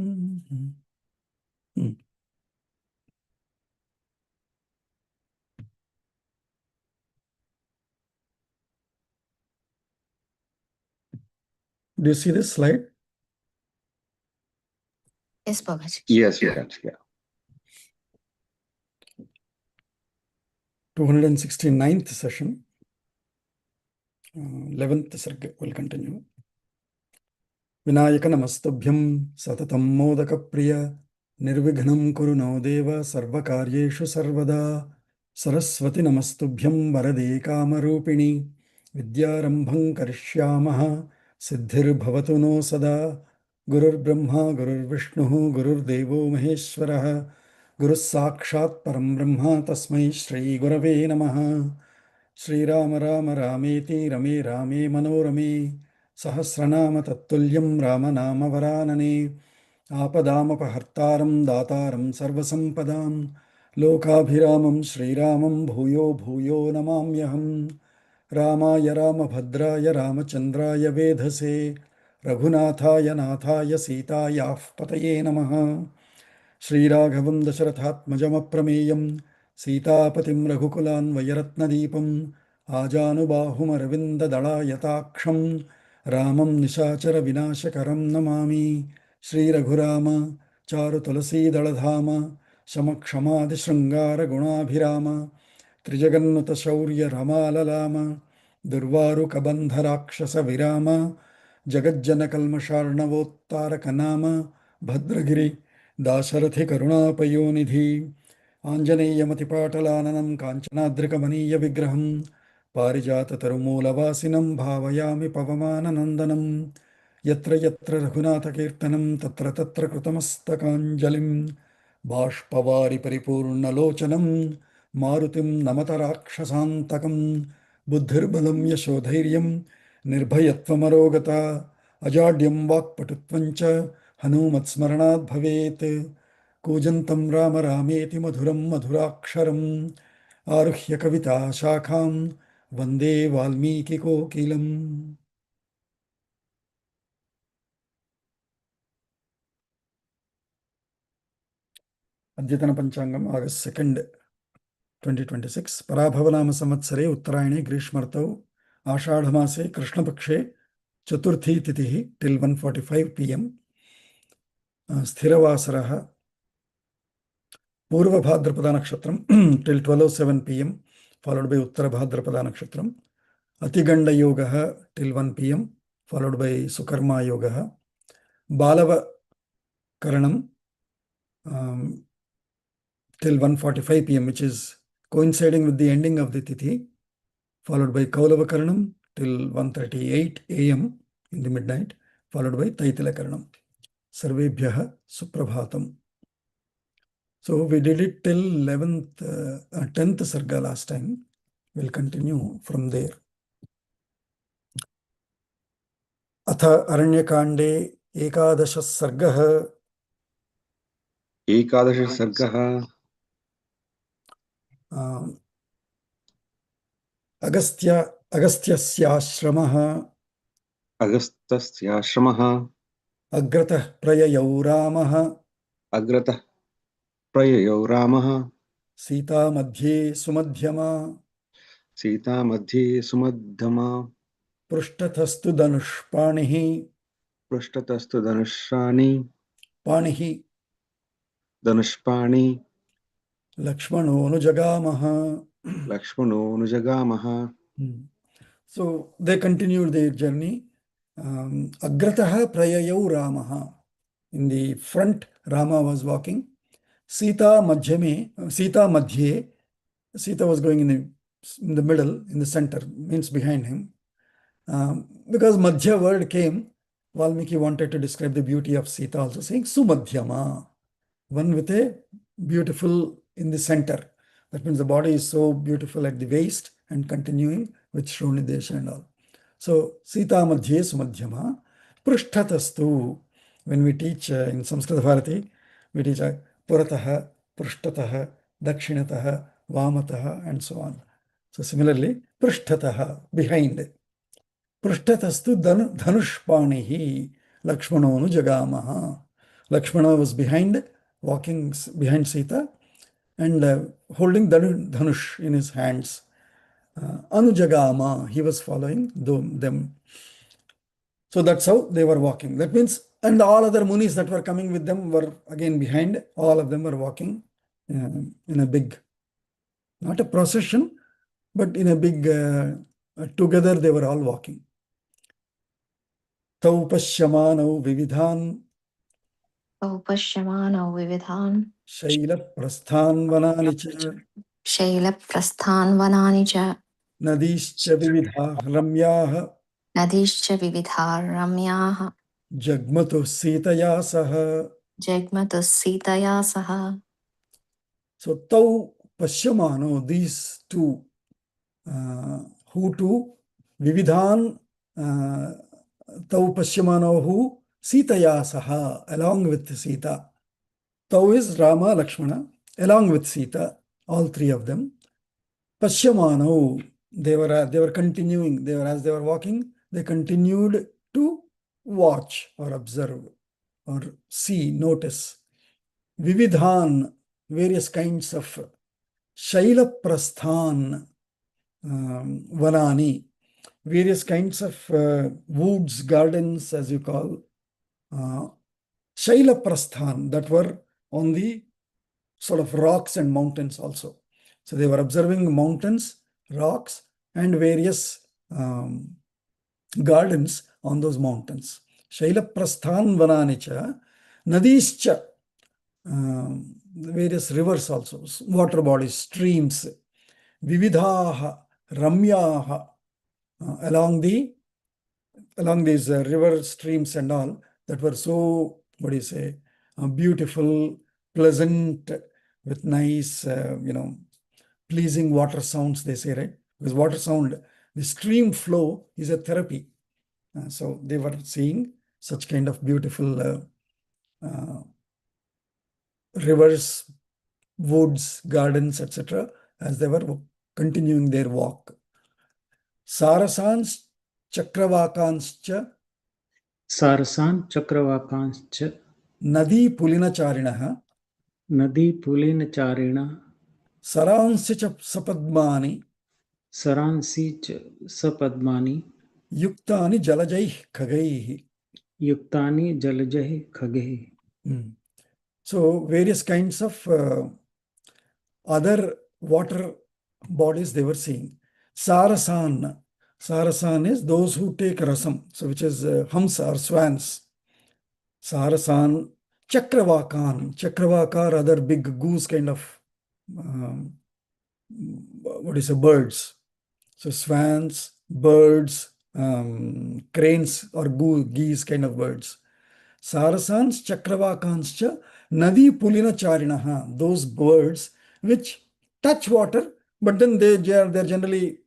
Mhm. Hmm. Do you see this slide? Yes, Babaji. Yes, yes, yeah. 269th session. 11th sarga will continue. Vinayaka namastubhyam satatam modaka priya nirvighnam kuru no deva sarvakaryeshu sarvada saraswati namastubhyam varade kamarupini vidyarambham karishyamaha siddhir bhavatu no sada gurur brahma gurur vishnu gurur devo maheshwarah gurus sakshat param brahma tasmai shri gurave namaha. Shri Rama Rama Rameti Rame Rame Manorame Sahasranama Tattulям Ramanama Varanane Apadamapahartaram Dataram Sarvasampadam Lokabhiramam Shri Ramam Bhuyo Bhuyo Namamyaham Ramaya Ramabhadraya Ramachandraya Vedhase Raghunathaya Nathaya Sitayah Pataye Namaha Shri Raghavam Dasharathatmajamaprameyam Sitapatim Raghukulan Vayaratnadipam Ajanubahum Aravinda Dalayataaksham Ramam Nishachara Vinashakaram Namami Shri Raghurama Charu Tulasi Daladhama Shamakshama Shrangara Gunabhirama Trijagannuta Shaurya Ramalalama Durvaru Kabandharakshasa Virama Jagajjana Kalmasharnavottarakanama Bhadragiri Dasharathi करुणापयोनिधि आञ्जनेयमतिपाटलाननं काञ्चनाद्रिकमनीयविग्रहं पारिजाततरुमूलवासिनं भावयामि पवमाननन्दनं यत्र यत्र रघुनाथकीर्तनं तत्र तत्र कृतमस्तकाञ्जलिं बाष्पवारि परिपूर्णलोचनं मारुतिं नमत राक्षसान्तकं बुद्धिर्बलं यशोधैर्यं निर्भयत्वमरोगता अजाड्यं वाक्पटुत्वं च हनूमत्स्मरणात् भवेत् कूजन्तं राम रामेति मधुरं मधुराक्षरम् आरुह्य कविता शाखां वन्दे वाल्मीकिकोकिलम्. अद्यतन पंचांगम August 2nd 2026 पराभवनाम संवत्सरे उत्तरायणे ग्रीष्मर्तौ आषाढ़मासे कृष्णपक्षे चतुर्थी तिथिः till 1:45 PM स्थिरवासरः पूर्व भाद्रपद नक्षत्रम till 12:07 PM followed by उत्तर भाद्रपद नक्षत्रम अतिगंड योगः till 1 PM followed by Sukarma योगः बालव करणम till 1:45 PM which is coinciding with the ending of the tithi followed by kaulava karanam till 1:38 AM in the midnight followed by taitila karanam. Sarvebhyah suprabhatam. So we did it till 10th sarga last time. We'll continue from there. अथ अरण्यकाण्डे एकादश सर्गः अगस्त्यस्याश्रमः अग्रतः प्रययौ रामः सीता मध्ये सुमध्यमा पृष्ठतस्तु धनुष्पाणिः लक्ष्मणोऽनुजगामः. So they continued their journey. Agratah prayayau Ramaha. In the front, Rama was walking. Sita madhye. Sita was going in the middle, in the center, means behind him. Because madhya word came, Valmiki wanted to describe the beauty of Sita also, saying sumadhyama, one with a beautiful in the center. That means the body is so beautiful at the waist and continuing with Shronidesha and all. So Sita madhye sumadhyama prishtatastu. When we teach in Samskrita Bharati, we teach Purataha, Prishtataha, Dakshinataha, Vamataha, and so on. So similarly, Prishtataha, behind. Prishtatastu dhanushpanihi Lakshmanonu jagamaha. Lakshmana was behind, walking behind Sita, and holding Dhanush in his hands. Anujagama, he was following them. So that's how they were walking. That means, and all other munis that were coming with them were again behind. All of them were walking in a big, not a procession, but in a big, together they were all walking. Tau Pashyamanau Vividhan पश्यमानौ विविधान् Shailaprasthan Vanani cha शैलप्रस्थान् वनानि च Nadischa Vividha Ramyaha नदीश्च विविधा रम्याः Jagmatu Sitaya Saha. जग्मतुः सीतया सह. So Tau Pashyamano, these two, who two? Vividhan Tau Pashyamano who? Sitaya Saha, along with Sita. Tau is Rama, Lakshmana, along with Sita, all three of them. Pashyamano, they were continuing. As they were walking, they continued to watch or observe or see, notice. Vividhan, various kinds of Shaila Prasthan Vanani, various kinds of woods, gardens, as you call, Shaila Prasthan, that were on the sort of rocks and mountains also. So they were observing mountains, rocks, and various gardens on those mountains. Shaila Prasthan Vananicha, Nadischa, various rivers also, water bodies, streams, Vividhaha, Ramyaha, along these river streams and all that were so, beautiful, pleasant, with nice, pleasing water sounds, they say, right? Because water sound, the stream flow is a therapy. So they were seeing such kind of beautiful rivers, woods, gardens, etc., as they were continuing their walk. Sarasans Chakravakanscha Sarasan Chakravakanscha Nadi Pulinacharinaha Nadi Pulinacharina Saransi Sapadmani Saransi Sapadmani Yuktani Jalajai Khagaihi. Yuktani Jalajai Khagaihi. So various kinds of other water bodies they were seeing. Sarasan. Sarasan is those who take rasam, so which is hamsa or swans. Sarasan. Chakravakan. Chakravaka are other big goose kind of, birds. So swans, birds, cranes or geese kind of birds. Sarasans Chakravakanscha Nadi Pulina Charinaha, those birds which touch water, but then they're generally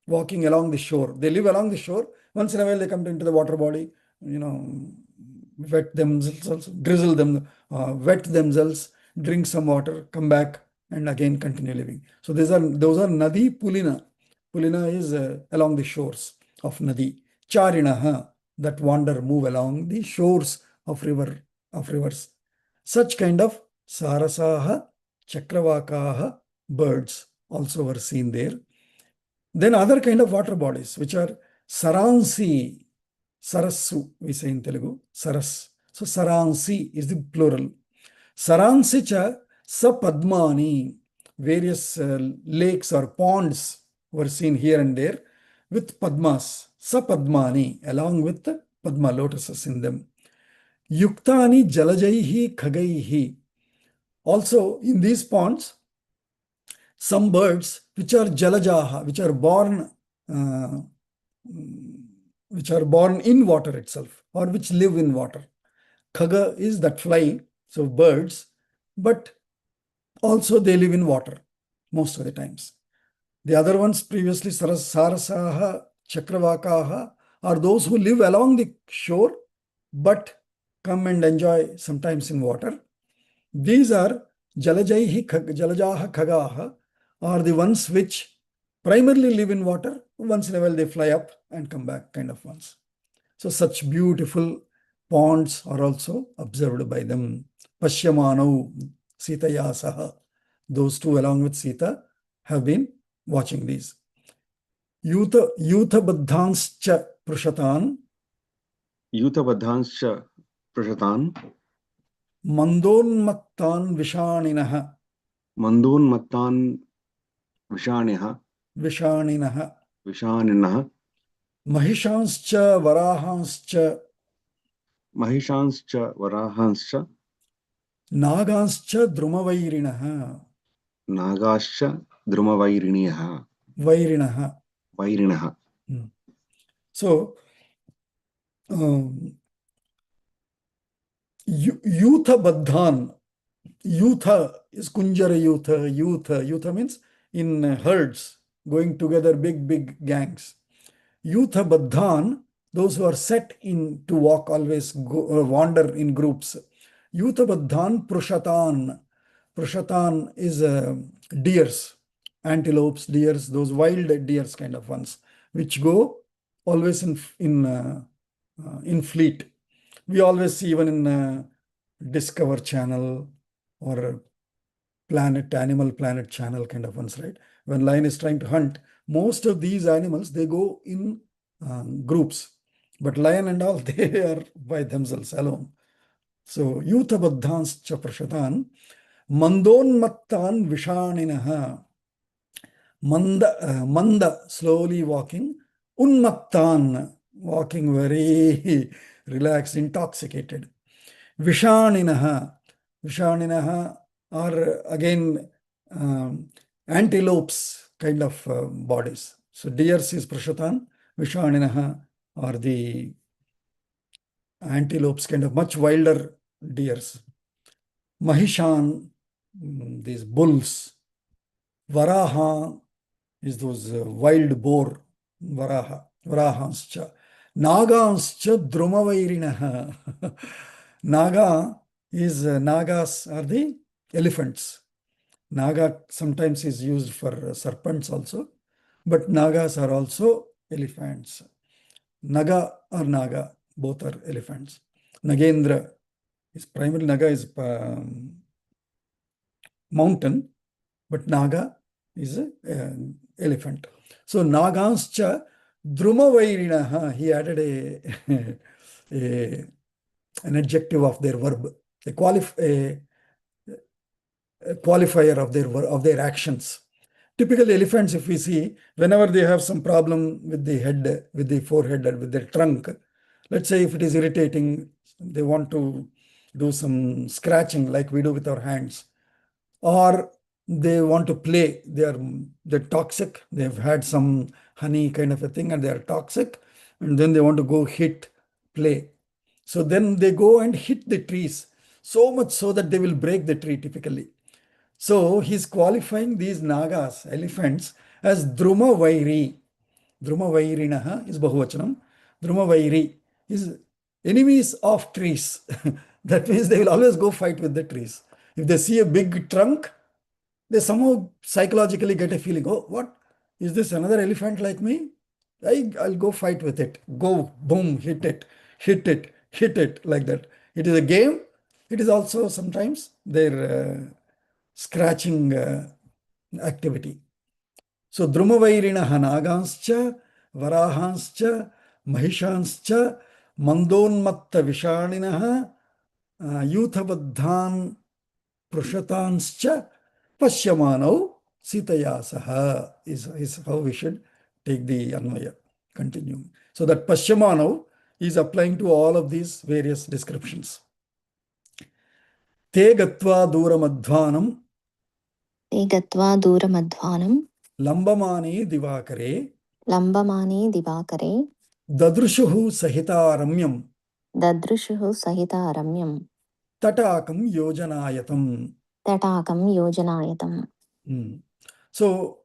walking along the shore. They live along the shore. Once in a while they come into the water body, wet themselves, drizzle them, wet themselves, drink some water, come back, and again continue living. So those are Nadi Pulina. Pulina is along the shores of Nadi. Charinaha, that wander, move along the shores of rivers. Such kind of Sarasaha, Chakravakaha birds also were seen there. Then other kind of water bodies, which are Saransi, Sarasu, we say in Telugu, Saras. So Saransi is the plural. Saransi cha Sapadmani, various lakes or ponds were seen here and there with Padmas, Sapadmani, along with the Padma lotuses in them. Yuktani Jalajaihi Khagaihi. Also, in these ponds, some birds which are Jalajaha, which are born in water itself, or which live in water. Khaga is that fly, so birds, but also they live in water most of the times. The other ones previously, Sarasaha, Chakravakaha, are those who live along the shore, but come and enjoy sometimes in water. These are Jalajaha Khagaha, are the ones which primarily live in water. Once in a while they fly up and come back, kind of ones. So such beautiful, ponds are also observed by them. Pashyamanau Sitaya Saha. Those two along with Sita have been watching these. Yutha Baddhanscha Prashatan Yutabadhanscha Prashatan Mandonmaktan Vishaninaha Mandonmattan Vishaniha Vishaninaha Mahishanscha Varahanscha Mahishanscha Varahanscha Naganscha Drumavairinaha Nagascha Drumavairiniha Vairinaha. So, Yutha Baddhan. Yutha is Kunjara Yutha. Yutha means in herds, going together, big gangs. Yutha Baddhan, those who are set in to walk always wander in groups. Yutha Baddhan Prushatan. Prushatan is deers, antelopes, deers, those wild deers kind of ones, which go always in fleet. We always see even in Discover Channel or Animal Planet Channel kind of ones, right? When lion is trying to hunt, most of these animals, they go in groups. But lion and all, they are by themselves alone. So, Yutha Baddhans cha Prashatan, Mandonmattan Vishaninaha. Manda, slowly walking. Unmattan, walking very relaxed, intoxicated. Vishaninaha. Vishaninaha are again antelopes kind of bodies. So deers is Prashatan. Vishaninaha are the antelopes, kind of much wilder deers. Mahishan, these bulls. Varaha is those wild boar. Varahanscha. Naganscha Drumavairinaha. Naga is Nagas are the elephants. Naga sometimes is used for serpents also, but Nagas are also elephants. Naga or Naga, both are elephants. Nagendra is primarily Naga is mountain, but Naga is elephant. So Naganscha Drumavairinaha, he added an adjective of their verb, a qualifier of their actions. Typically, elephants, if we see, whenever they have some problem with the head, with the forehead, or with their trunk, let's say if it is irritating, they want to do some scratching like we do with our hands, or they want to play. They're toxic. They've had some honey kind of a thing, and they are toxic, and then they want to go play. So then they go and hit the trees, so much so that they will break the tree typically. So he's qualifying these Nagas, elephants, as Druma Vairi. Druma Vairinaha is Bahuvachanam. Druma Vairi is enemies of trees. That means they will always go fight with the trees. If they see a big trunk, they somehow psychologically get a feeling, oh, what? Is this another elephant like me? I'll go fight with it. Go, boom, hit it, like that. It is a game. It is also sometimes their scratching activity. So Drumavairinaha Naganscha, Varahanscha, Mahishanscha, Mandonmatta Vishaninaha, Yuthabadhan Prushatanscha, Pashyamanau Sitayasaha is how we should take the Anvaya. Continue. So that Pashyamanau is applying to all of these various descriptions. Te gatva duramadhvanam ते गत्वा दूरमध्वानं Lambamane Divakare लम्बमाने दिवाकरे Dadrushuhu Sahita Ramyam ददृशुः सहिता रम्यं Tatakam Yojanayatam. तटाकं योजनायतम्. So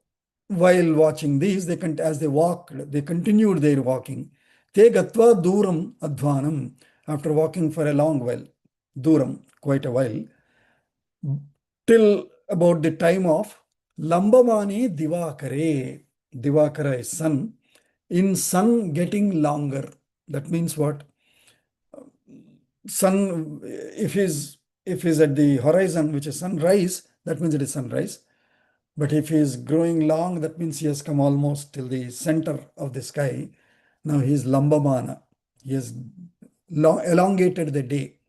while watching these, as they walked, they continued their walking. Te gatva duram adhvanam. After walking for a long while, duram, quite a while, till about the time of Lambamane Divakare. Divakara is sun. In sun getting longer. That means what? sun, if he's at the horizon, which is sunrise, that means it is sunrise. But if he is growing long, that means he has come almost till the center of the sky. Now he is Lambamana. He has elongated the day.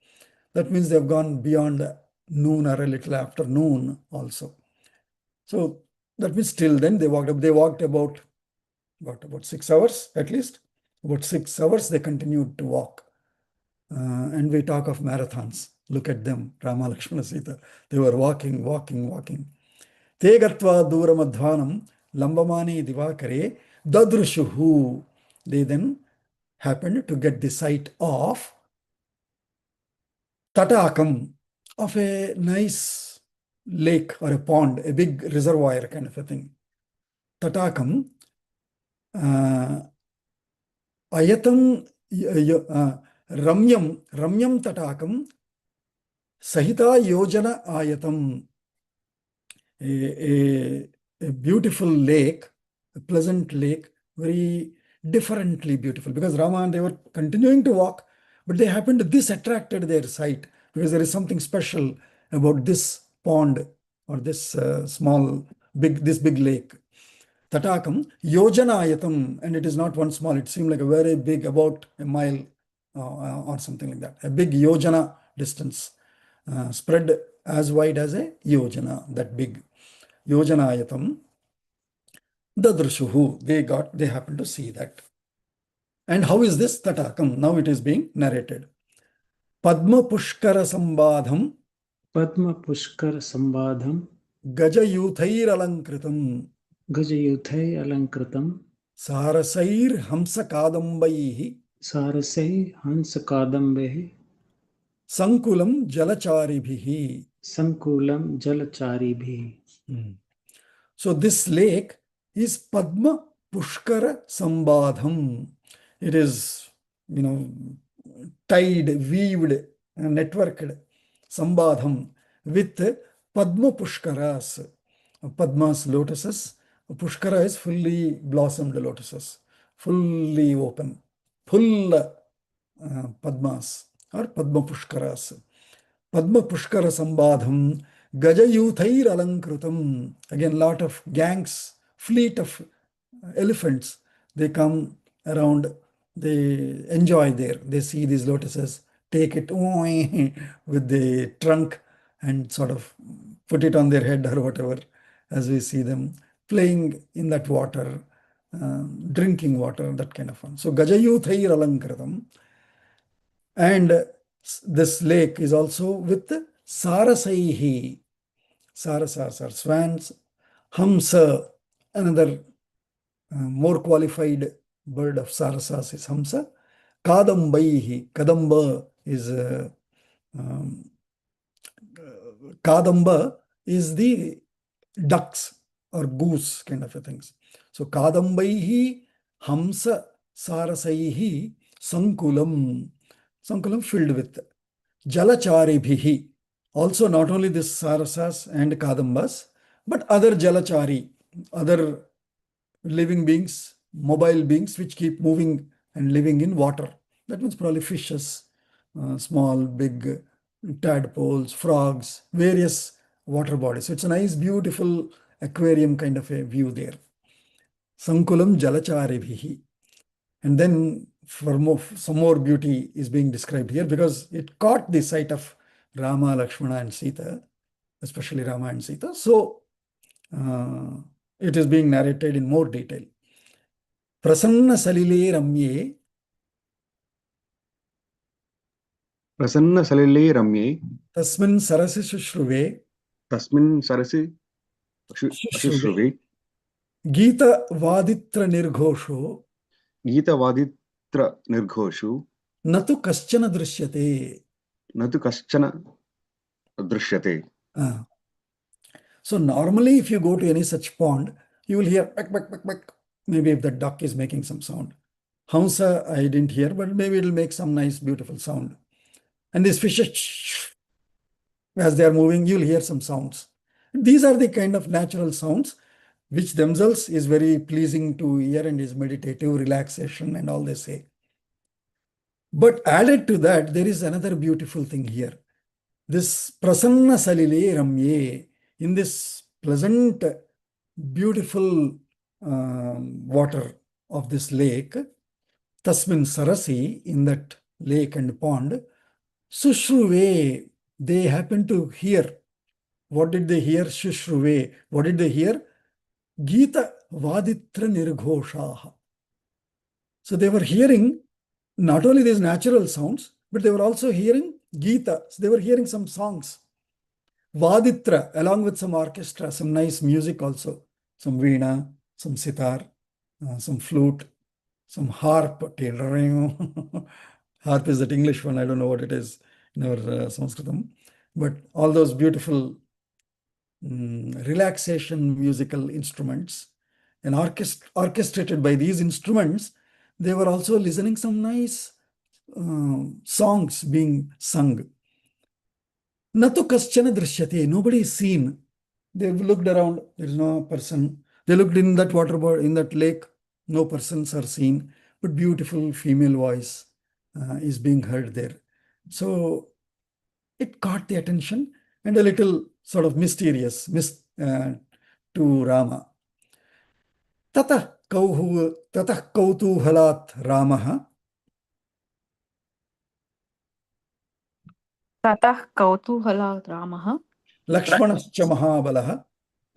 That means they have gone beyond noon or a little after noon also. So that means till then they walked up. They walked about 6 hours at least. About 6 hours they continued to walk. And we talk of marathons. Look at them, Rama, Lakshmana, Sita. They were walking. Te gatva duramadhvanam lambamani divakare dadrushuhu. They then happened to get the sight of tatakam, of a nice lake or a pond, a big reservoir kind of a thing. Tatakam, ayatam ramyam tatakam, sahita yojana ayatam. A beautiful lake, a pleasant lake, very differently beautiful, because Rama and they were continuing to walk, but this attracted their sight, because there is something special about this pond or this this big lake. Tatakam yojanayatam, and it is not one small, it seemed like a very big, about a mile or something like that, a big yojana distance, spread as wide as a yojana, that big. Yojanayatam dadrushuhu. They happened to see that. And how is this tatakam? Now it is being narrated. Padma pushkara sambadham. Padma pushkar sambadham. Gajayuthair alankritam. Gajayuthai alankritam. Sarasair hamsa kadambaihi. Sarasai hansa kadambehi. Sankulam jalacharibhihi. Sankulam jalacharibhihi. So this lake is Padma Pushkara Sambadham. It is, tied, weaved, networked, Sambadham, with Padma Pushkaras. Padmas, lotuses. Pushkara is fully blossomed lotuses, fully open, full Padmas or Padma Pushkaras. Padma Pushkara Sambadham Gajayuthair Alankrutam. Again, lot of gangs, fleet of elephants. They come around, they enjoy there. They see these lotuses, take it with the trunk and sort of put it on their head or whatever, as we see them playing in that water, drinking water, that kind of fun. So Gajayuthair Alankrutam. And this lake is also with Sarasaihi. Sarasas are swans. Hamsa, another more qualified bird of Sarasas is Hamsa. Kadambaihi. Kadamba is the ducks or goose kind of a things. So Kadambaihi, Hamsa, Sarasaihi, Sankulam. Sankulam filled with Jalacharibhihi. Also not only this Sarasas and Kadambas, but other Jalachari, other living beings, mobile beings which keep moving and living in water. That means probably fishes, small, big tadpoles, frogs, various water bodies. So it's a nice, beautiful aquarium kind of a view there. Sankulam Jalacharibhihi. And then some more beauty is being described here, because it caught the sight of Rama, Lakshmana and Sita, especially Rama and Sita. So it is being narrated in more detail. Prasanna Salile Ramye. Prasanna Salile Ramye. Tasmin Sarasi Shushruve. Tasmin Sarasi Shushruve. Gita Vaditra Nirghosho. Gita Vaditra Nirghoshu. Natu Kaschana Drishyate. Natu Kaschana Drishyate. So normally if you go to any such pond, you will hear peck, peck, peck, peck. Maybe if the duck is making some sound. Hamsa I didn't hear, but maybe it will make some nice beautiful sound. And these fishes, as they are moving, you'll hear some sounds. These are the kind of natural sounds which themselves is very pleasing to ear and is meditative, relaxation and all they say. But added to that, there is another beautiful thing here. This prasanna salile ramye, in this pleasant, beautiful water of this lake, tasmin sarasi, in that lake and pond, sushruve, they happen to hear. What did they hear? Shushruve. What did they hear? Gita vaditra nirghoshaha. So they were hearing not only these natural sounds, but they were also hearing Gita. So they were hearing some songs. Vaditra, along with some orchestra, some nice music also. Some veena, some sitar, some flute, some harp. Harp is that English one, I don't know what it is in our Sanskritam. But all those beautiful relaxation musical instruments, and orchestrated by these instruments, they were also listening some nice songs being sung. Natu kaschana drishyate, nobody is seen. They looked around, there is no person. They looked in that water body, in that lake, no persons are seen, but beautiful female voice is being heard there. So it caught the attention and a little sort of mysterious to Rama. Tatah kautuhalat Ramaha ततः कौतूहलात् रामः Lakshmanascha Mahabalaha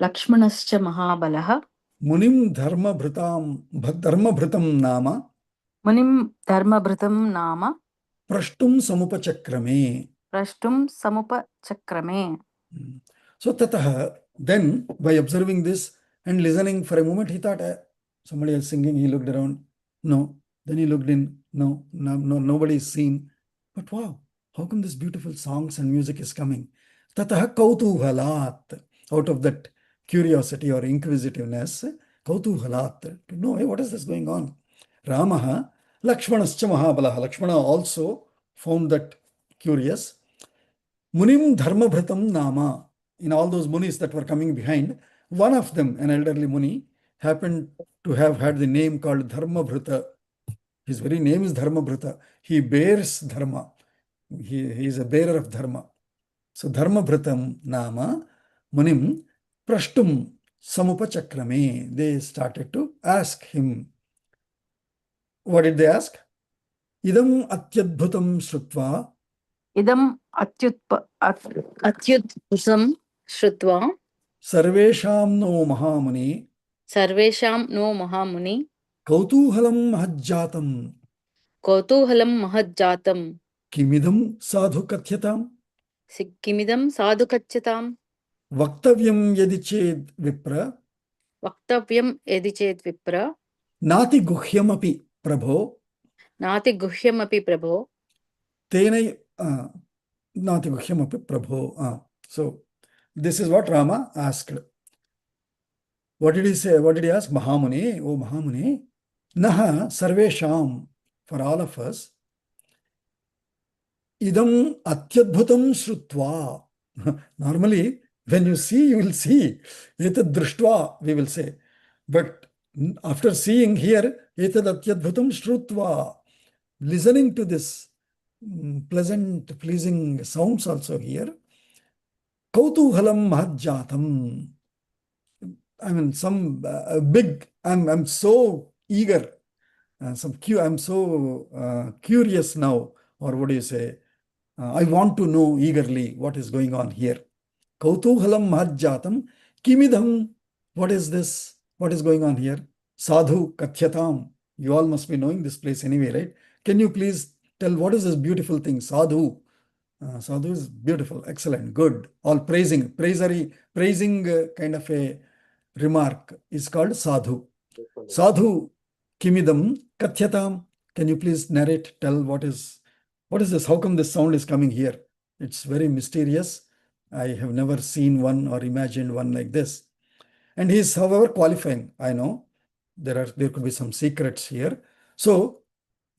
लक्ष्मणश्च महाबलः Munim Dharmabhritam Nama मुनिं धर्मभृतं नाम Prashtum Samupachakrame. प्रष्टुं समुपचक्रमे. So Tataha, then by observing this and listening for a moment, he thought somebody else singing. He looked around, no. Then he looked in, no, nobody is seen. But wow, how come this beautiful songs and music is coming? Tataha kautuhalat, out of that curiosity or inquisitiveness, kautuhalat, to know, hey, what is this going on? Ramaha, Lakshmanascha Mahabalaha. Lakshmana also found that curious. Munim Dharmabhritam Nama, in all those munis that were coming behind, one of them, an elderly muni, happened to have had the name called Dharmabhrita. His very name is Dharmabhrita. He bears Dharma. He is a bearer of Dharma. So Dharmabhritam Nama, Munim Prashtum Samupachakrame. They started to ask him. What did they ask? Idam atyadbhutam shrutva. इदम् अत्युत्पुसं श्रुत्वा Sarvesham no Mahamuni. सर्वेषां no महामुनि Kautuhalam mahajjatam. कौतूहलं महज्जातं Kimidam sadhu kathyatam. किमिदं साधु कथ्यताम् Vaktavyam yadi ched vipra. वक्तव्यं यदि चेत् विप्र Nati guhyamapi prabho. नाति गुह्यमपि प्रभो. Tenai Nati guhyamapi prabho. So this is what Rama asked. What did he say? What did he ask? Mahamuni, oh Mahamuni. Naha sarvesham, for all of us. Idam atyadbhutam shrutva. Normally, when you see, you will see. Etad drishtva, we will say. But after seeing here, etad atyadbhutam shrutva, listening to this pleasant, pleasing sounds also here. Kautuhalam mahajjatam. I mean, some big, I'm so eager, I'm so curious now, or what do you say? I want to know eagerly what is going on here. Kautuhalam mahajjatam kimidham. What is this? What is going on here? Sadhu kathyatam. You all must be knowing this place anyway, right? Can you please tell what is this beautiful thing? Sadhu. Sadhu is beautiful, excellent, good. All praising kind of a remark is called sadhu. Sadhu kimidam kathyatam. Can you please narrate, tell what is this? How come this sound is coming here? It's very mysterious. I have never seen one or imagined one like this. And he is, however, qualifying. I know there could be some secrets here. So,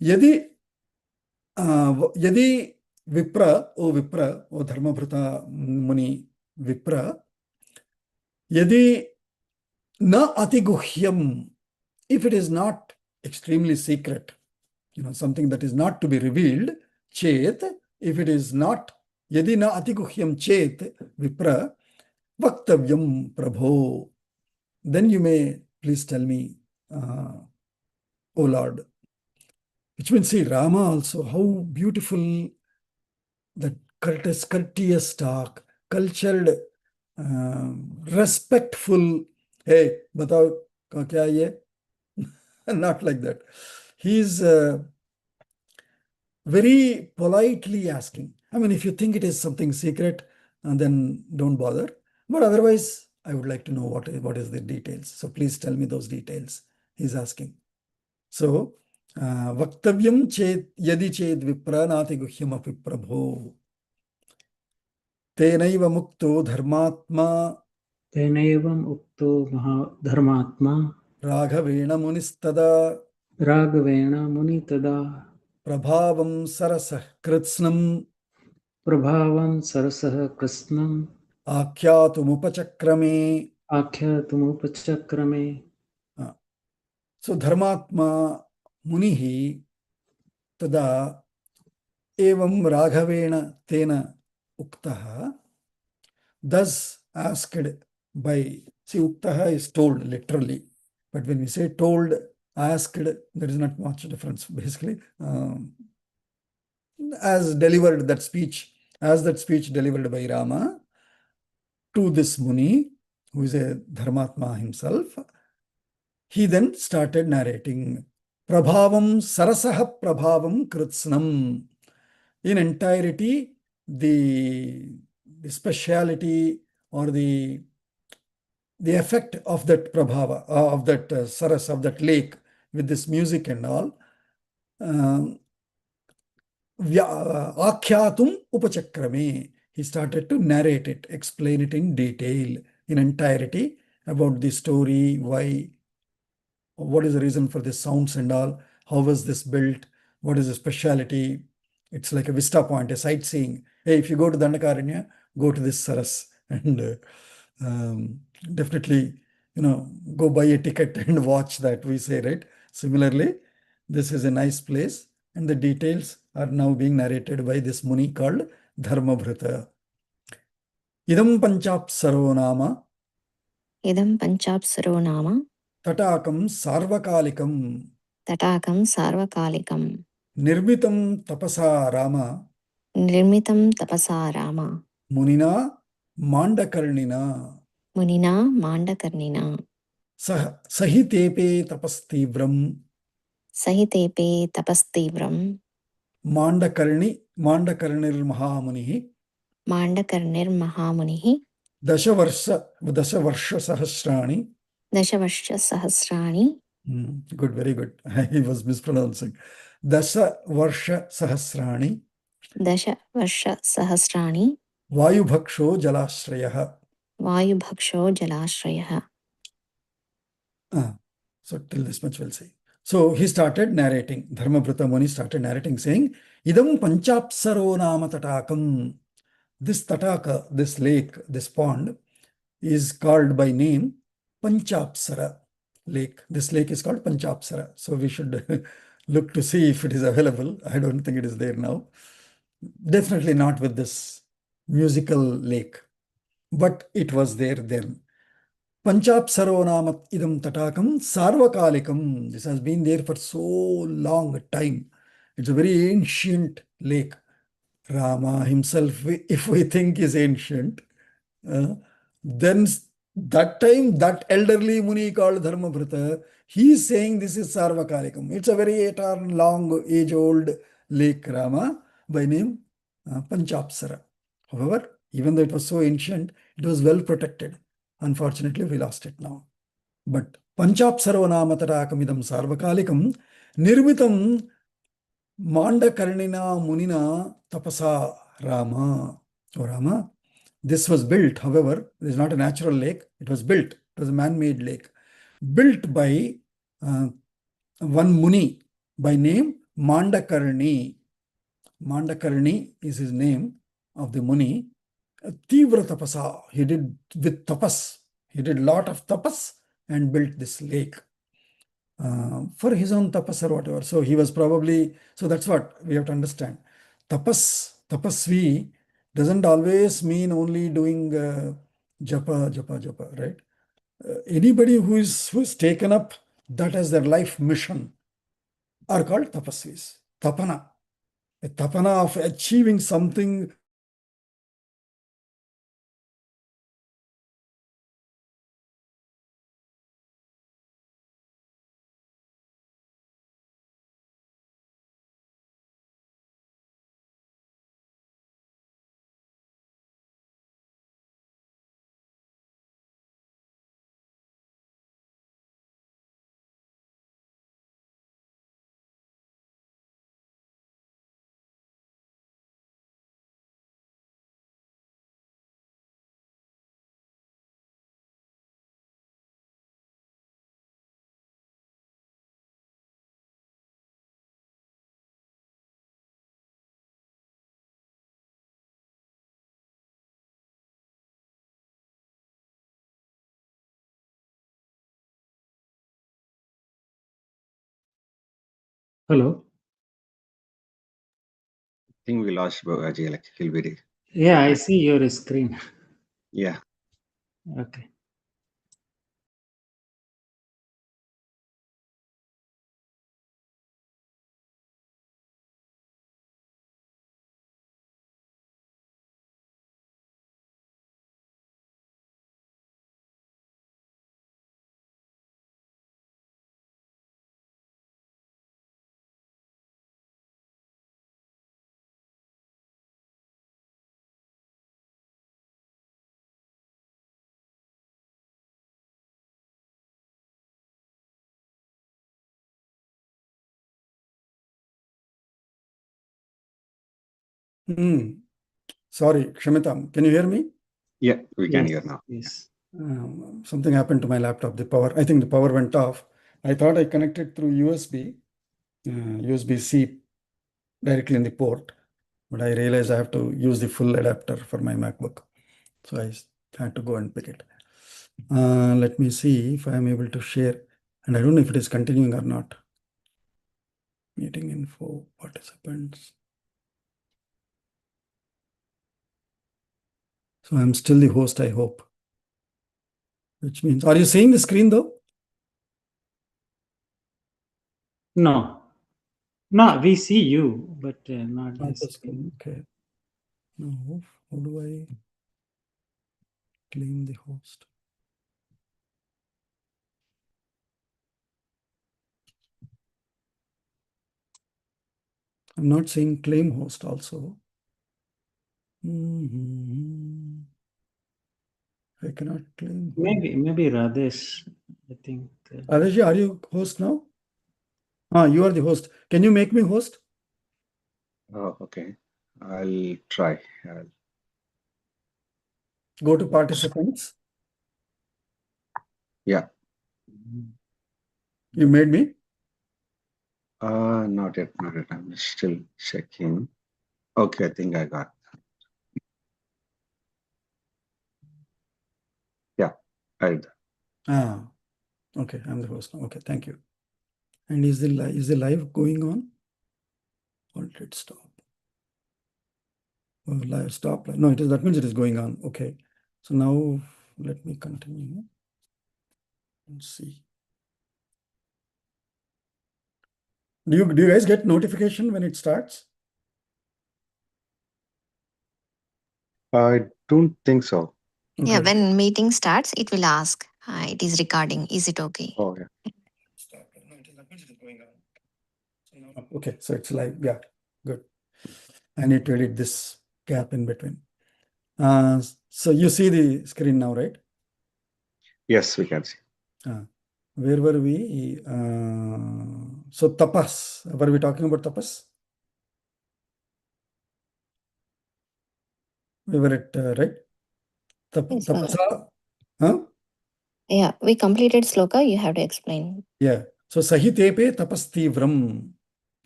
yadi Vipra, O Dharmabhrita Muni Vipra, yadi na atiguhyam, if it is not extremely secret, something that is not to be revealed, chet, if it is not, yadi na atiguhyam chet, vipra, vaktavyam prabho, then you may please tell me, O Lord. Which means, see, Rama also, how beautiful that courteous talk, cultured, respectful. Hey, batao, kya ye? Not like that. He's very politely asking. I mean, if you think it is something secret, then don't bother. But otherwise, I would like to know what is the details. So please tell me those details. He's asking. So, vaktavyam chet yadi chet vipranati guhyam api prabho. Tenaiva mukto dharmatma तेनैवम् उक्तो महाधर्मात्मा raghavena munistada राघवेण मुनि तदा prabhavam sarasah kritsnam प्रभावं सरसः कृत्स्नम् आख्यातुमुपचक्रमे. आख्यातुमुपचक्रमे. So dharmatma munihi tada evam raghavena tena uktaha, thus asked by, see, uktaha is told literally, but when we say told, asked, there is not much difference basically. As delivered that speech, as that speech delivered by Rama to this Muni, who is a Dharmatma himself, he then started narrating Prabhavam Sarasaha Prabhavam Kritsnam. In entirety, the speciality or the effect of that Prabhava, of that Saras, of that lake with this music and all, Akhyatum Upachakrame. He started to narrate it, explain it in detail, in entirety, about the story, why, what is the reason for the sounds and all, how was this built, what is the speciality. It's like a vista point, a sightseeing. Hey, if you go to Dandakaranya, go to this Saras and definitely, go buy a ticket and watch that, we say, right? Similarly, this is a nice place, and the details are now being narrated by this Muni called Dharmabhrata. Idam Panchapsaro Nama इदं पञ्चाप्सरो नाम Tatakam Sarvakalikam तटाकं सार्वकालिकं Nirmitam Tapasa Rama निर्मितं तपसा Ram Munina Mandakarnina मुनिना माण्डकर्णिना Sahitepe Tapastivram सहितेपे तपस्तीव्रं Mandakarnir Mahamunihi माण्डकर्णिर्महामुनिः Dashavarsa Sahasrani. दशवर्षसहस्राणि Good, very good. I was mispronouncing. Dasavarsha Sahasrani दशवर्षसहस्राणि Vayubhaksho Jalashrayah. वायुभक्षो जलाश्रयः. So till this much we'll say. So he started narrating. Dharmabhrata Muni started narrating, saying, Idam Panchapsaro Nama Tatakam. This Tataka, this lake, this pond, is called by name Panchapsara lake. This lake is called Panchapsara. So we should look to see if it is available. I don't think it is there now. Definitely not with this musical lake, but it was there then. Panchapsaro Nama Idam Tatakam Sarvakalikam. This has been there for so long a time. It's a very ancient lake. Rama himself, if we think is ancient, then that time, that elderly Muni called Dharmabhrata, he is saying this is Sarvakalikam. It's a very eternal, long, age-old lake, Rama, by name Panchapsara. However, even though it was so ancient, it was well protected. Unfortunately, we lost it now. But Panchapsaro Nama Tarakamidam Sarvakalikam Nirmitam Mandakarnina Munina Tapasa Rama. Oh Rama, this was built, however, it is not a natural lake, it was built, it was a man-made lake, built by one Muni by name Mandakarni. Mandakarni is his name of the Muni. Tivra Tapasa, he did with tapas, he did lot of tapas and built this lake. for his own tapas or whatever. So he was probably, so that's what we have to understand. Tapasvi doesn't always mean only doing japa, right? Anybody who is taken up that as their life mission are called tapasvis. Tapana. A tapana of achieving something. Hello. I think we lost Ajay, like he'll be. Yeah, I see your screen. Yeah. Okay. Sorry, Kshamitam, can you hear me? Yeah, we can Yes. hear now. Yes. Something happened to my laptop. I think the power went off. I thought I connected through USB-C directly in the port, but I realized I have to use the full adapter for my MacBook. So I had to go and pick it. Let me see if I am able to share. And I don't know if it is continuing or not. Meeting info, participants. So I'm still the host, I hope. Which means, are you seeing the screen though? No. No, we see you, but not Not the the screen. screen. Okay. Now, how do I claim the host? I'm not saying claim host also. I cannot claim host. Maybe Radesh, I think. Rajesh, are you host now? You are the host. Can you make me host? Oh, okay. I'll try. Go to participants. Yeah. You made me? Not yet. Not yet. I'm still checking. Okay, I think I got. Yeah, I did that. Okay. I'm the host now. Okay, thank you. And is the live going on? Alt stop. Live stop. No, it is. That means it is going on. Okay. So now let me continue and see. Do you guys get notification when it starts? I don't think so. Yeah, Okay. when meeting starts, it will ask, it is recording. Is it okay? Oh, yeah. Stop. No, that means it is going on. So now, okay, so it's live. Yeah, good. I need to edit this gap in between. So you see the screen now, right? Yes, we can see. Where were we? So tapas. Were we talking about tapas? We were at, right? Yes, Tapasa. Huh? Yeah, we completed sloka. You have to explain. Yeah. So sahitepe tapastivram.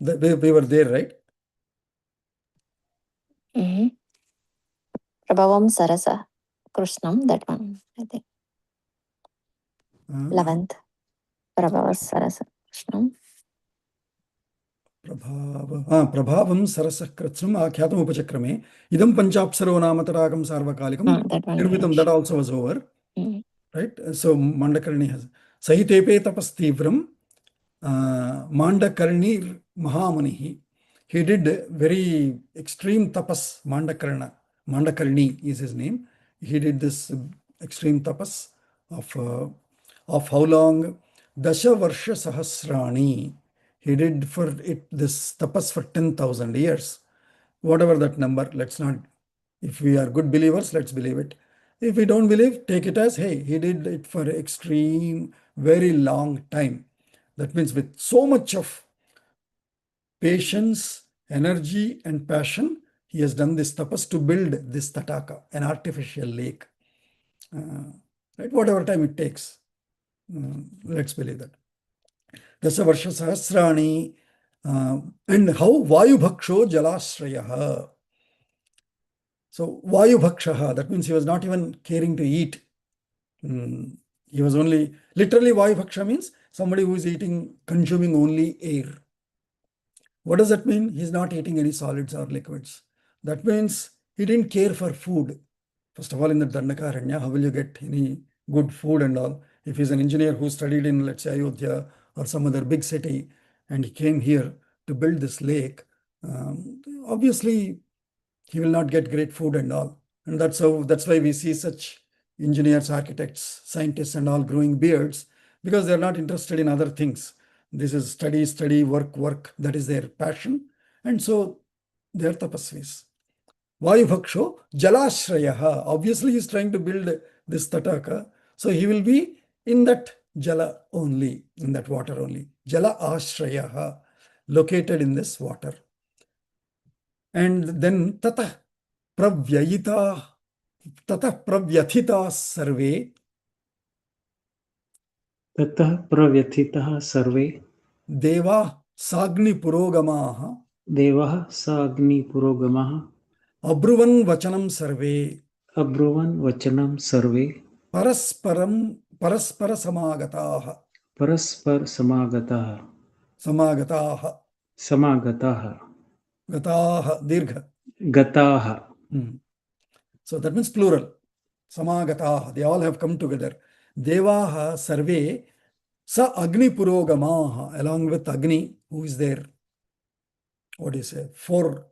We were there, right? Prabhavam Sarasa Krishnam, that one, I think. 11th. Prabhava Sarasa. No? प्रभावं सरसः कृत्स्नम् आख्यातमुपचक्रमे इदं पञ्चाप्सरो नाम तडागं सार्वकालिकं That one निर्मितं finished. that also was over, Mm. right? So Mandakarni has Sahitepe tapastivram Mandakarni Mahamanihi. He did very extreme tapas, Mandakarni is his name. He did this extreme tapas of how long? Dasha Varsha Sahasrani. He did for it this tapas for 10,000 years. Whatever that number, let's not, if we are good believers, let's believe it. If we don't believe, take it as, hey, he did it for extreme, very long time. That means with so much of patience, energy, and passion, he has done this tapas to build this tataka, an artificial lake. Right? Whatever time it takes, let's believe that. Dasa Varsha Sahasrani, and how Vayu Bhaksho Jalashraya. So Vayu Bhakshaha, that means he was not even caring to eat. He was only, literally Vayu Bhaksha means somebody who is eating, consuming only air. What does that mean? He's not eating any solids or liquids. That means he didn't care for food. First of all, in the Dandakaranya, how will you get any good food and all? If he's an engineer who studied in, let's say, Ayodhya or some other big city, and he came here to build this lake, obviously he will not get great food and all. And that's why we see such engineers, architects, scientists and all growing beards, because they're not interested in other things. This is study, work. That is their passion. And so they're tapasvis. Vayubhaksho Jalashraya. Obviously, he's trying to build this tataka. So he will be in that jala only, in that water only. Jala Ashraya, located in this water. And then tatah pravyayita, tatah pravyathita sarve. Tatah pravyatitah sarve Deva sagni purogamaha. devah sa agni purogamah Abruvan vachanam sarve. abruvan vachanam sarve Paraspara samagataha. paraspar samagataha samagataha Gataha, dirgha. gataha. So that means plural. Samagataha. They all have come together. Devaha sarve sa agni purogamaha. Along with Agni, who is there? What do you say? What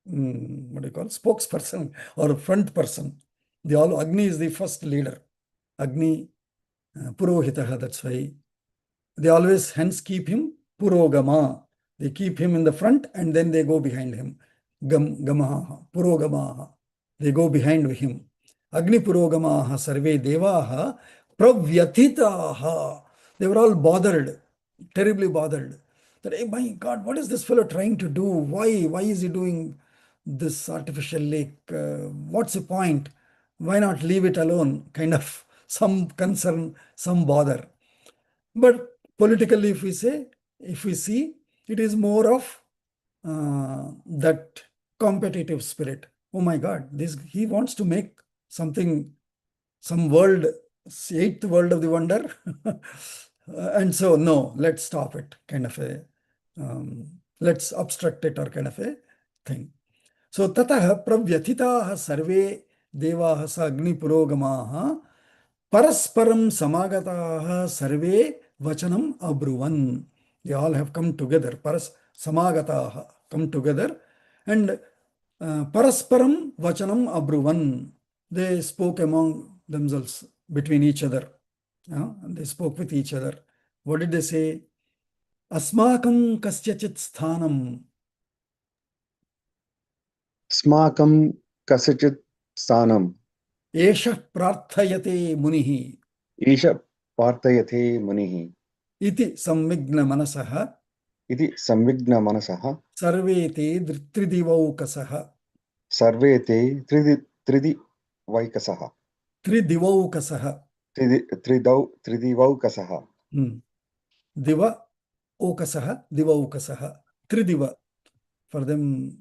do you call? Spokesperson or front person. Agni is the first leader. Agni Purohitaha, that's why they always hence keep him Purogama. They keep him in the front and then they go behind him. Gamaha, Purogamaha. They go behind him. Agni Purogamaha Sarve Devaha Pravyathitaha. They were all bothered, terribly bothered. That, hey, my God, what is this fellow trying to do? Why is he doing this artificial lake? What's the point? Why not leave it alone? Kind of some concern, some bother. But politically, if we see, it is more of that competitive spirit. Oh my God, he wants to make something, some world, eighth world of the wonder. And so, no, let's stop it, kind of a, let's obstruct it or kind of a thing. So, tatah pravyathitaah sarve devaah sa agni purogamaah parasparam samagataah sarve vachanam abruvan. They all have come together. Samagataah, come together. And parasparam vachanam abruvan. They spoke among themselves, between each other. They spoke with each other. What did they say? Asmakam kasyachit sthanam. Smakam kasachit sthanam. Esha prarthayate munihi. Isha partayate munihi. Iti sammigna manasaha. Iti samvigna manasaha. Sarvete tridivaukasaha. Sarvete tridi vaikasaha. Tridivaukasaha. Tridivaukasaha. Diva okasaha, divaukasaha. Tridiva. For them,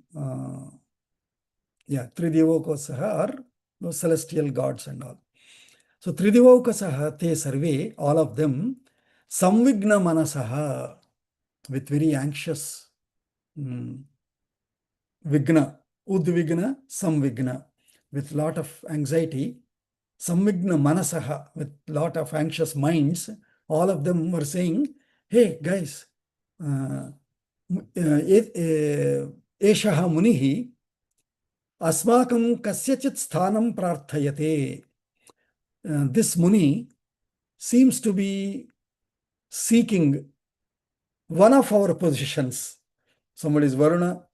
Tridivaukasaha are those celestial gods and all. So Tridivaukasaha te sarve, all of them, Samvigna manasaha, with very anxious vigna, udvigna, samvigna, with lot of anxiety, samvigna manasaha, with lot of anxious minds, all of them were saying, hey guys, eshaha munihi asmakam kasyachit sthanam prarthayate. This Muni seems to be seeking one of our positions. Somebody is Varuna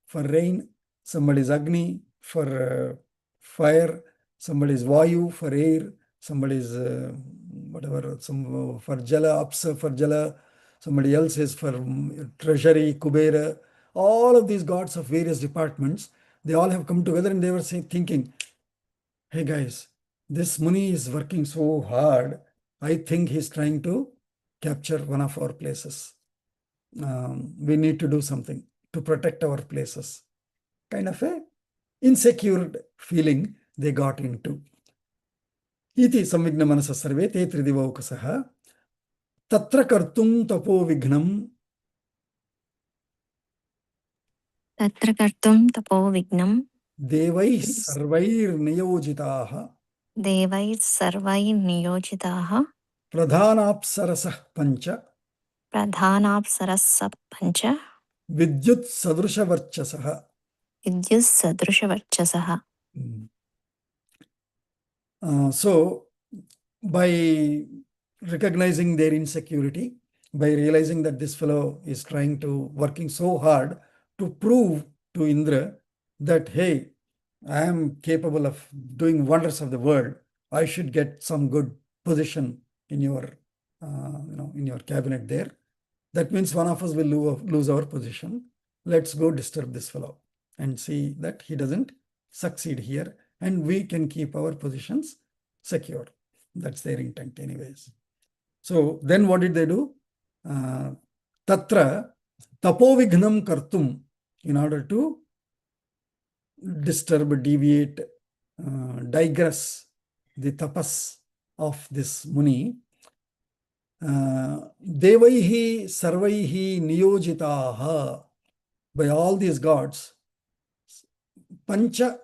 for rain, somebody is Agni for fire, somebody is Vayu for air, somebody is for Jala, Apsa for Jala, somebody else is for treasury, Kubera. All of these gods of various departments, they all have come together and they were thinking, hey guys, this Muni is working so hard. I think he's trying to capture one of our places. We need to do something to protect our places. Kind of a insecure feeling they got into. Iti samvigna manasa sarve te tridivaukasaha tatra kartum tapo vignam Tatra kartum tapo vignam devai sarvair niyojitaha devai sarvai niyojitaha pradhanapsarasah pancha pradhanapsarasah pancha vidyut sadrushavarchasaha. vidyus sadrushavarchasaha. So, by recognizing their insecurity, by realizing that this fellow is working so hard to prove to Indra that, hey, I am capable of doing wonders of the world. I should get some good position in your, in your cabinet there. That means one of us will lose our position. Let's go disturb this fellow and see that he doesn't succeed here, and we can keep our positions secure. That's their intent anyways. So then what did they do? Tatra tapovignam kartum, in order to disturb, deviate, digress the tapas of this Muni, devaihi sarvaihi niyojitaha, by all these gods, pancha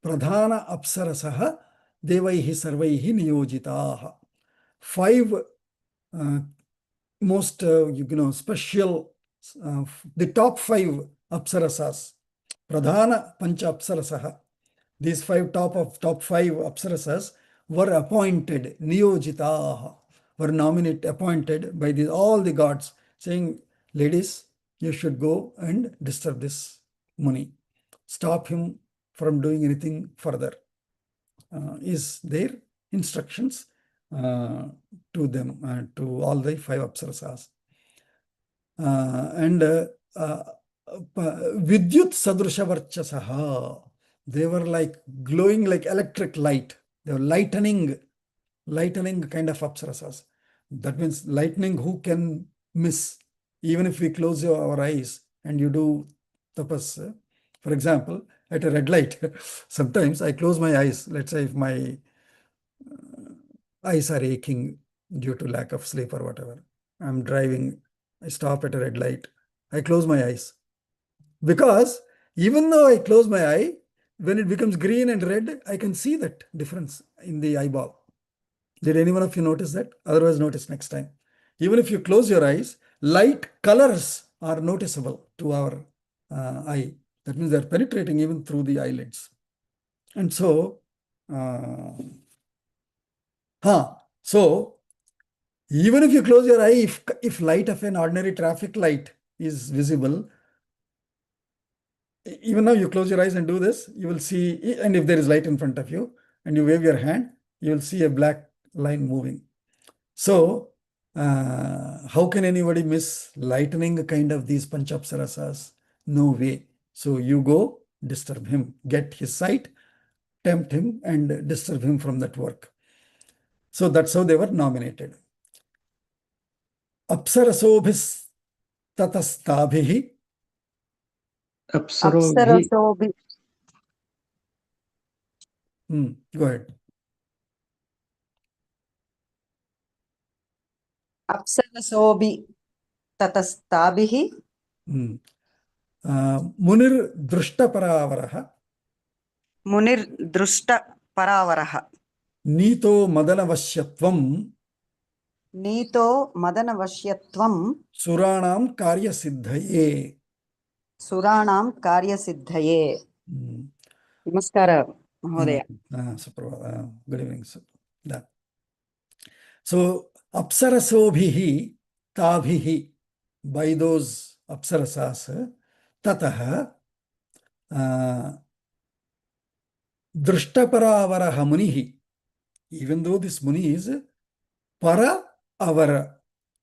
pradhana apsarasaha devaihi sarvaihi niyojitaha. 5 most special, the top 5 apsarasas, pradhana pancha apsarasaha, these 5 top 5 apsarasas were appointed, niyojitaha, were appointed by all the gods, saying, ladies, you should go and disturb this Muni. Stop him from doing anything further, is their instructions to them, to all the 5 apsarasas. And vidyut sadrushavarchasaha, they were like glowing like electric light. They were lightening kind of apsarasas. That means lightning who can miss. Even if we close our eyes and you do tapas, for example, at a red light, sometimes I close my eyes. Let's say if my eyes are aching due to lack of sleep or whatever. I'm driving, I stop at a red light, I close my eyes. Because even though I close my eye, when it becomes green and red, I can see that difference in the eyeball. Did anyone of you notice that? Otherwise, notice next time. Even if you close your eyes, light colors are noticeable to our eye. That means they're penetrating even through the eyelids. And so, so even if you close your eye, if light of an ordinary traffic light is visible, even now you close your eyes and do this, you will see, and if there is light in front of you and you wave your hand, you will see a black line moving. So how can anybody miss lightning kind of these Panchapsarasas? No way. So you go disturb him, get his sight, tempt him and disturb him from that work. So that's how they were nominated. Apsarasobhis tatastabhihi. Apsarobhi. Go ahead. अप्सरसोऽपि ततस्ताभिः मुनिर्दृष्टपरावरः मुनिर्दृष्टपरावरः नीतो मदनवश्यत्वं नीतो मदनवश्यत्वं सुराणां कार्यसिद्धये सुराणां कार्यसिद्धये नमस्कार महोदय सुप्रभात good evening sir so apsarasobhihi tabhihi by those apsarasas tatah drishtaparavaraha munihi even though this muni is para avara.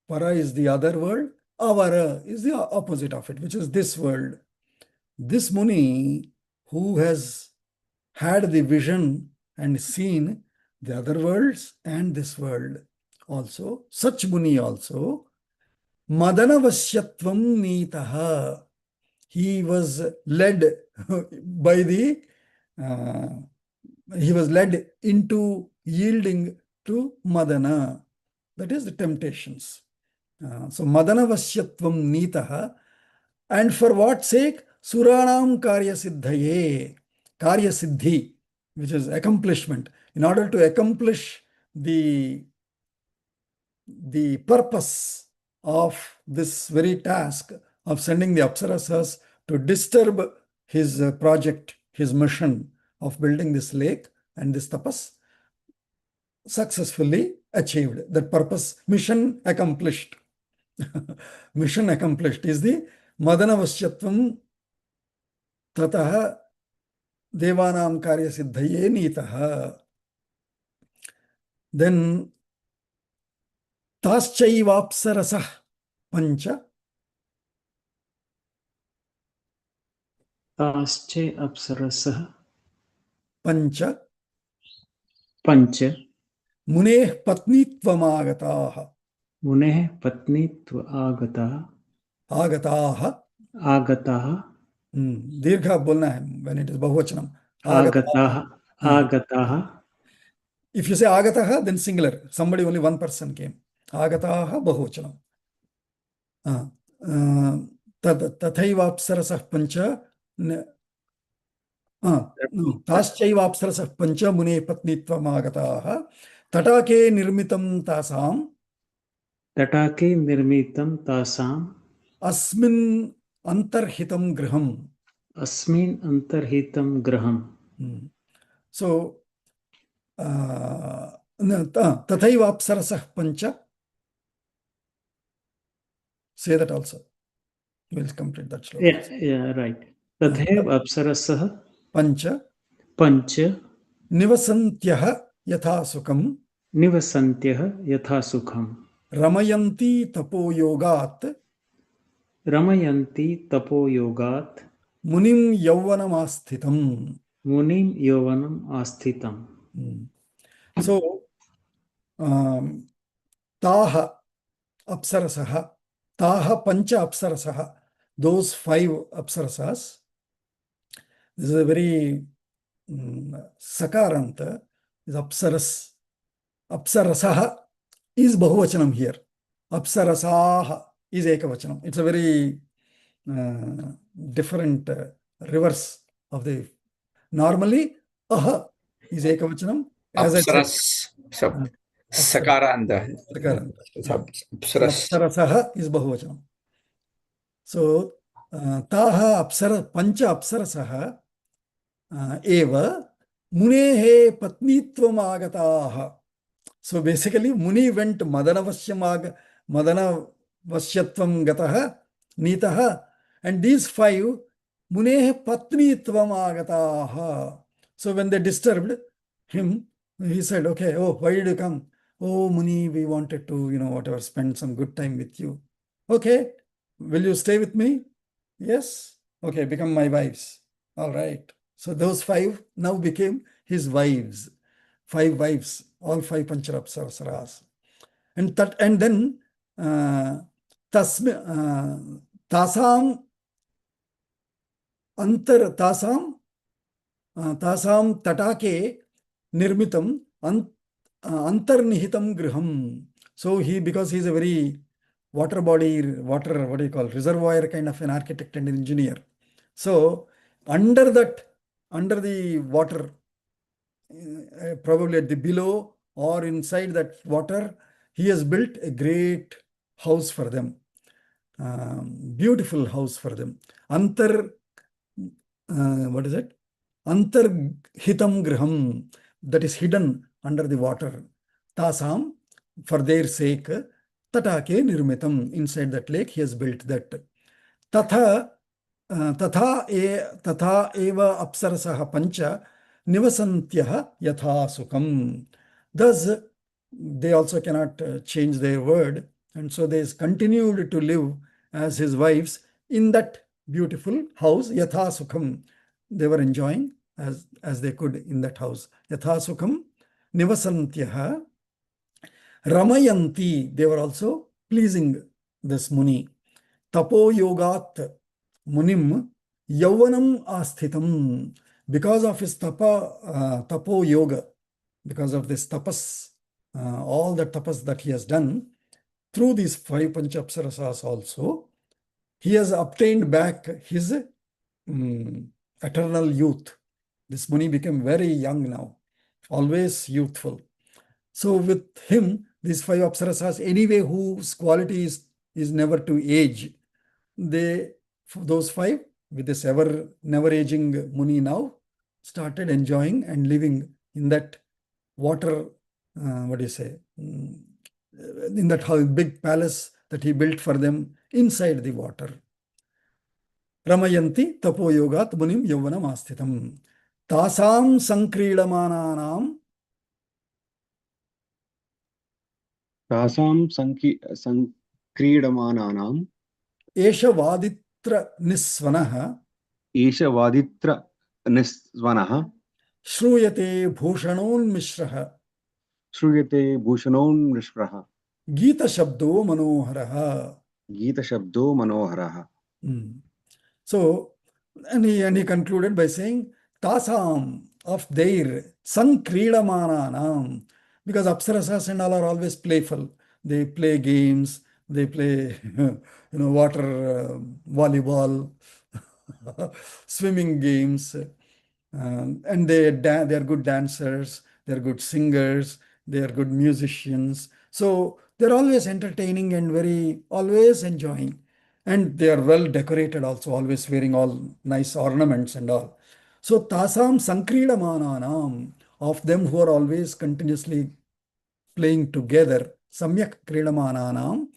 Para is the other world, avara is the opposite of it, which is this world. This muni who has had the vision and seen the other worlds and this world also, such muni also, madanavashyatvam nitaha, he was led by the he was led into yielding to madana, that is the temptations. So madanavashyatvam nitaha, and for what sake? Suranam karyasiddhaye, karyasiddhi, which is accomplishment. In order to accomplish the purpose of this very task of sending the apsarasas to disturb his project, his mission of building this lake and this tapas, successfully achieved. That purpose, mission accomplished. Mission accomplished is the madanavashyatvam tatah devanam karyasiddhaye nitaha. Then taschayvapsarasah pancha ताश्चे अप्सरसः pancha पञ्च मुनेः पत्नीत्वमागताः मुनेः पत्नीत्व आगताः आगताः दीर्घ बोलना है when it is बहुवचनम. आगताः If you say आगताः, then singular, somebody, only one person came. आगताः बहुवचनम. तथैव अप्सरसः पञ्च ताश्चैव अप्सरसः पञ्च मुने पत्नीत्वमागताः तटाके निर्मितं तासाम् अस्मिन् अंतर्हितं गृहम्. So तथैव अप्सरसः पञ्च, say that also. We will complete that shloka. Yeah, right. तथैव अप्सरसः पञ्च निवसन्त्यः यथा सुखम् रमयन्ति तपोयोगात् मुनिं यौवनम् आस्थितम्. So ताः अप्सरसः, ताः पंच अप्सरसः, those 5 apsarasas. This is a very sakaranta. Is apsaras. Apsarasah is bahuvachanam here. Apsarasah is ekavachanam. It's a very different reverse of the. Normally, aha is ekavachanam. As Apsaras. Sakaranta. Apsarasah is bahuvachanam. So, taha pancha apsarasah eva munehe patnitvam agataha. So basically, Muni went madanavashyatvam gataha nitaha, and these 5 munehe patnitvam agataha. So when they disturbed him, he said, okay, oh, why did you come? Oh, Muni, we wanted to, whatever, spend some good time with you. Okay, will you stay with me? Yes. Okay, become my wives. All right. So those 5 now became his wives. 5 wives, all 5 Pancharapsarasaras. And then tasam tatake nirmitam antarnihitam griham. So because he's a very what do you call, reservoir kind of an architect and an engineer. So under the water, probably at the below or inside that water, he has built a great house for them. Beautiful house for them. What is it? Antarhitam griham, that is hidden under the water. Tasam, for their sake, tatake nirmitam, inside that lake he has built that. Tatha तथा एव अप्सरसः पंच निवसन्त्यः यथा सुखम. Thus, they also cannot change their word, and so they continued to live as his wives in that beautiful house. Yatha sukham, they were enjoying as they could in that house. Yatha sukham nivasantyah. Ramayanti, they were also pleasing this Muni. Tapo yogat Munim Yauvanam Asthitam, because of his tapo yoga, because of this tapas, all the tapas that he has done, through these 5 Panchapsarasas also, he has obtained back his eternal youth. This Muni became very young now, always youthful. So with him, these 5 Apsarasas, anyway, whose quality is never to age, those 5, with this never aging Muni now, started enjoying and living in that water, in that big palace that he built for them inside the water. Ramayanti tapo yogat munim yauvanam asthitam. Tasam sankridamananam. तासां संक्रीडमानानां Esha vaditra nisvanaha. एष वादित्र निस्वनः Shruyate bhushanon mishraha. श्रूयते भूषणोन्मिश्रः Gita shabdo manoharaha. गीतशब्दो Manohar. So, and he concluded by saying, Tasam, of their sankridamananam, because Apsarasas and all are always playful. They play games, they play water volleyball, swimming games, and they are good dancers, they're good singers, they are good musicians. So they're always entertaining and always enjoying. And they are well decorated also, always wearing all nice ornaments and all. So tasam sankridamananam, of them who are always continuously playing together, samyak kridamananam,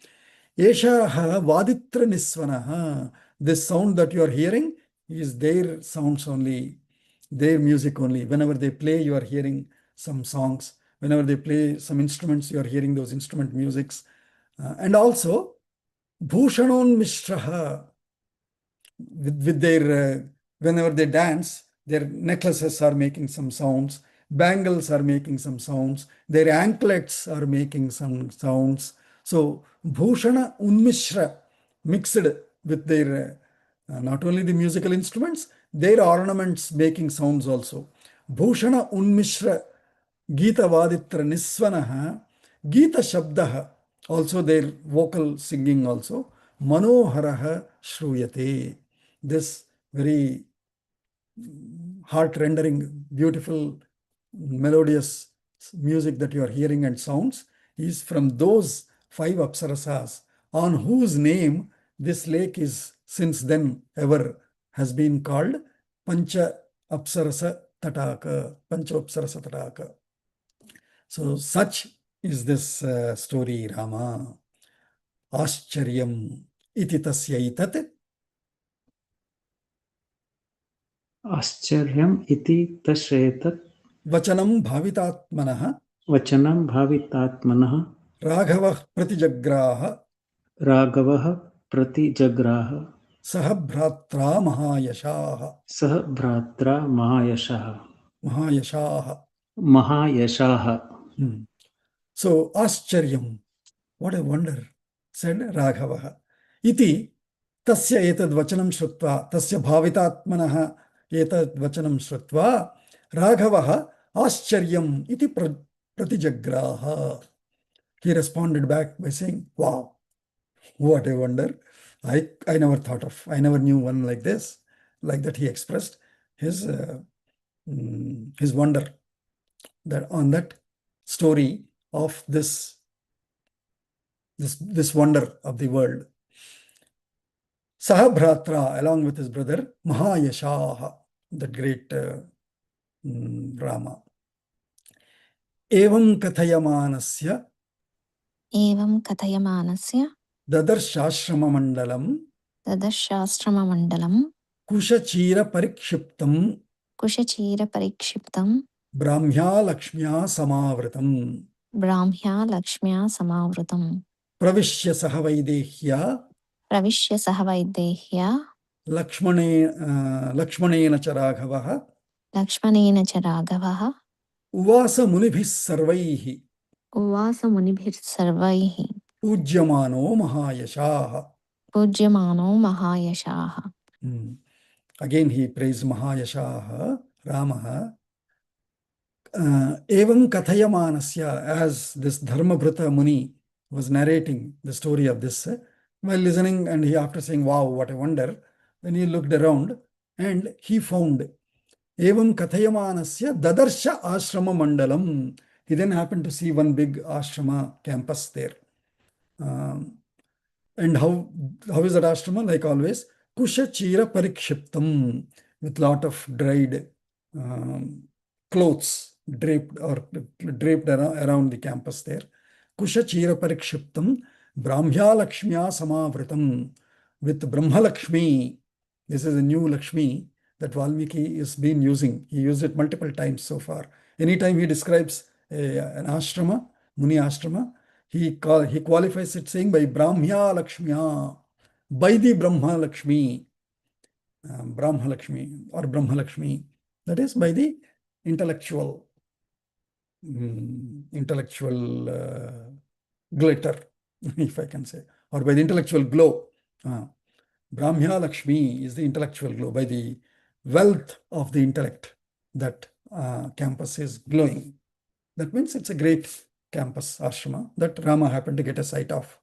eshaha vaditra nisvanaha. This sound that you are hearing is their sounds only, their music only. Whenever they play, you are hearing some songs. Whenever they play some instruments, you are hearing those instrument musics. And also, Bhushanon Mishraha, with their, whenever they dance, their necklaces are making some sounds, bangles are making some sounds, their anklets are making some sounds. So, Bhushana Unmishra, mixed with their, not only the musical instruments, their ornaments making sounds also. Bhushana Unmishra Gita Vaditra Nisvanaha, Gita Shabdaha, also their vocal singing also, Manoharaha Shruyate. This very heart-rendering, beautiful, melodious music that you are hearing and sounds is from those 5 Apsarasas, on whose name this lake is since then ever has been called Pancha Apsarasa Tataka, Pancha Apsarasa Tataka. So such is this story, Rama. Ascharyam iti tasya itat. Ascharhyam iti tashetat Vachanam bhavitatmanaha. vachanam bhavitatmanah Raghavah pratijagraha. Raghavah pratijagraha Sahabhratra mahayashaha. sah bhratra mahayashaha mahayashaha. So, Ascharyam, what a wonder, said Raghavaha. Iti tasya etad vachanam shrutva, tasya bhavitatmanaha etad vachanam shrutva, Raghavaha Ascharyam iti pratijagraha. he responded back by saying, wow, what a wonder. I never thought of, I never knew one like this. Like that he expressed his wonder that on that story of this wonder of the world. Sahabhratra, along with his brother, Mahayashaha, the great Rama. Evam kathayamanasya एवं कथयमानस्य dadarshashrama mandalam तदशास्त्रममण्डलं kushachira parikshiptam कुशचीरपरिक्षिप्तं brahmya lakshmya samavritam ब्राह्म्या लक्ष्म्या समावृतं pravishya saha vaidehya प्रविश्य सह वैदेह्या lakshmanena cha raghavaha लक्ष्मणेन च राघवः uvasa munibhis sarvaihi उवासमुनिभिर्सर्वैः पूज्यमानो महायशाः. पूज्यमानो महायशाः. Again he praised Mahayashaha, Ramaha. Evam kathayamanasya, as this Dharmabhrata Muni was narrating the story of this, while listening, and he, after saying, wow, what a wonder, then he looked around and he found Evam kathayamanasya dadarsha ashrama mandalam. He then happened to see one big ashrama campus there. And how is that ashrama? Like always, kusha chira parikshiptam, with lot of dried clothes draped around the campus there. Kusha chira parikshiptam, brahmya lakshmya samavritam, with Brahma Lakshmi. This is a new Lakshmi that Valmiki has been using. He used it multiple times so far. Anytime he describes an ashrama, Muni ashrama, he qualifies it saying by Brahmya Lakshmiya, by the Brahma Lakshmi, Brahma Lakshmi or Brahma Lakshmi. That is by the intellectual glitter, if I can say, or by the intellectual glow. Brahmya Lakshmi is the intellectual glow, by the wealth of the intellect that campus is glowing. That means it's a great campus ashrama that Rama happened to get a sight of.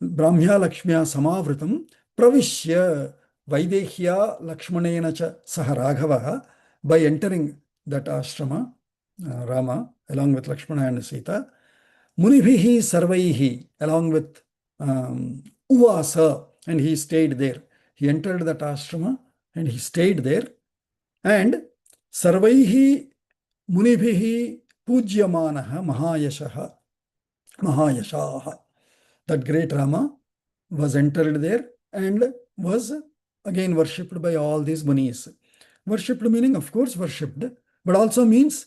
Brahmya Lakshmiya samavritam pravishya vaidehya lakshmanena cha saha raghavaha. By entering that ashrama, Rama, along with Lakshmana and Sita, munibhihi sarvaihi, along with uvasa, and he stayed there. He entered that ashrama and he stayed there. And sarvaihi munibhihi pujyamanaha mahayashaha. That great Rama was entered there and was again worshipped by all these munis. Worshipped meaning, of course, worshipped, but also means,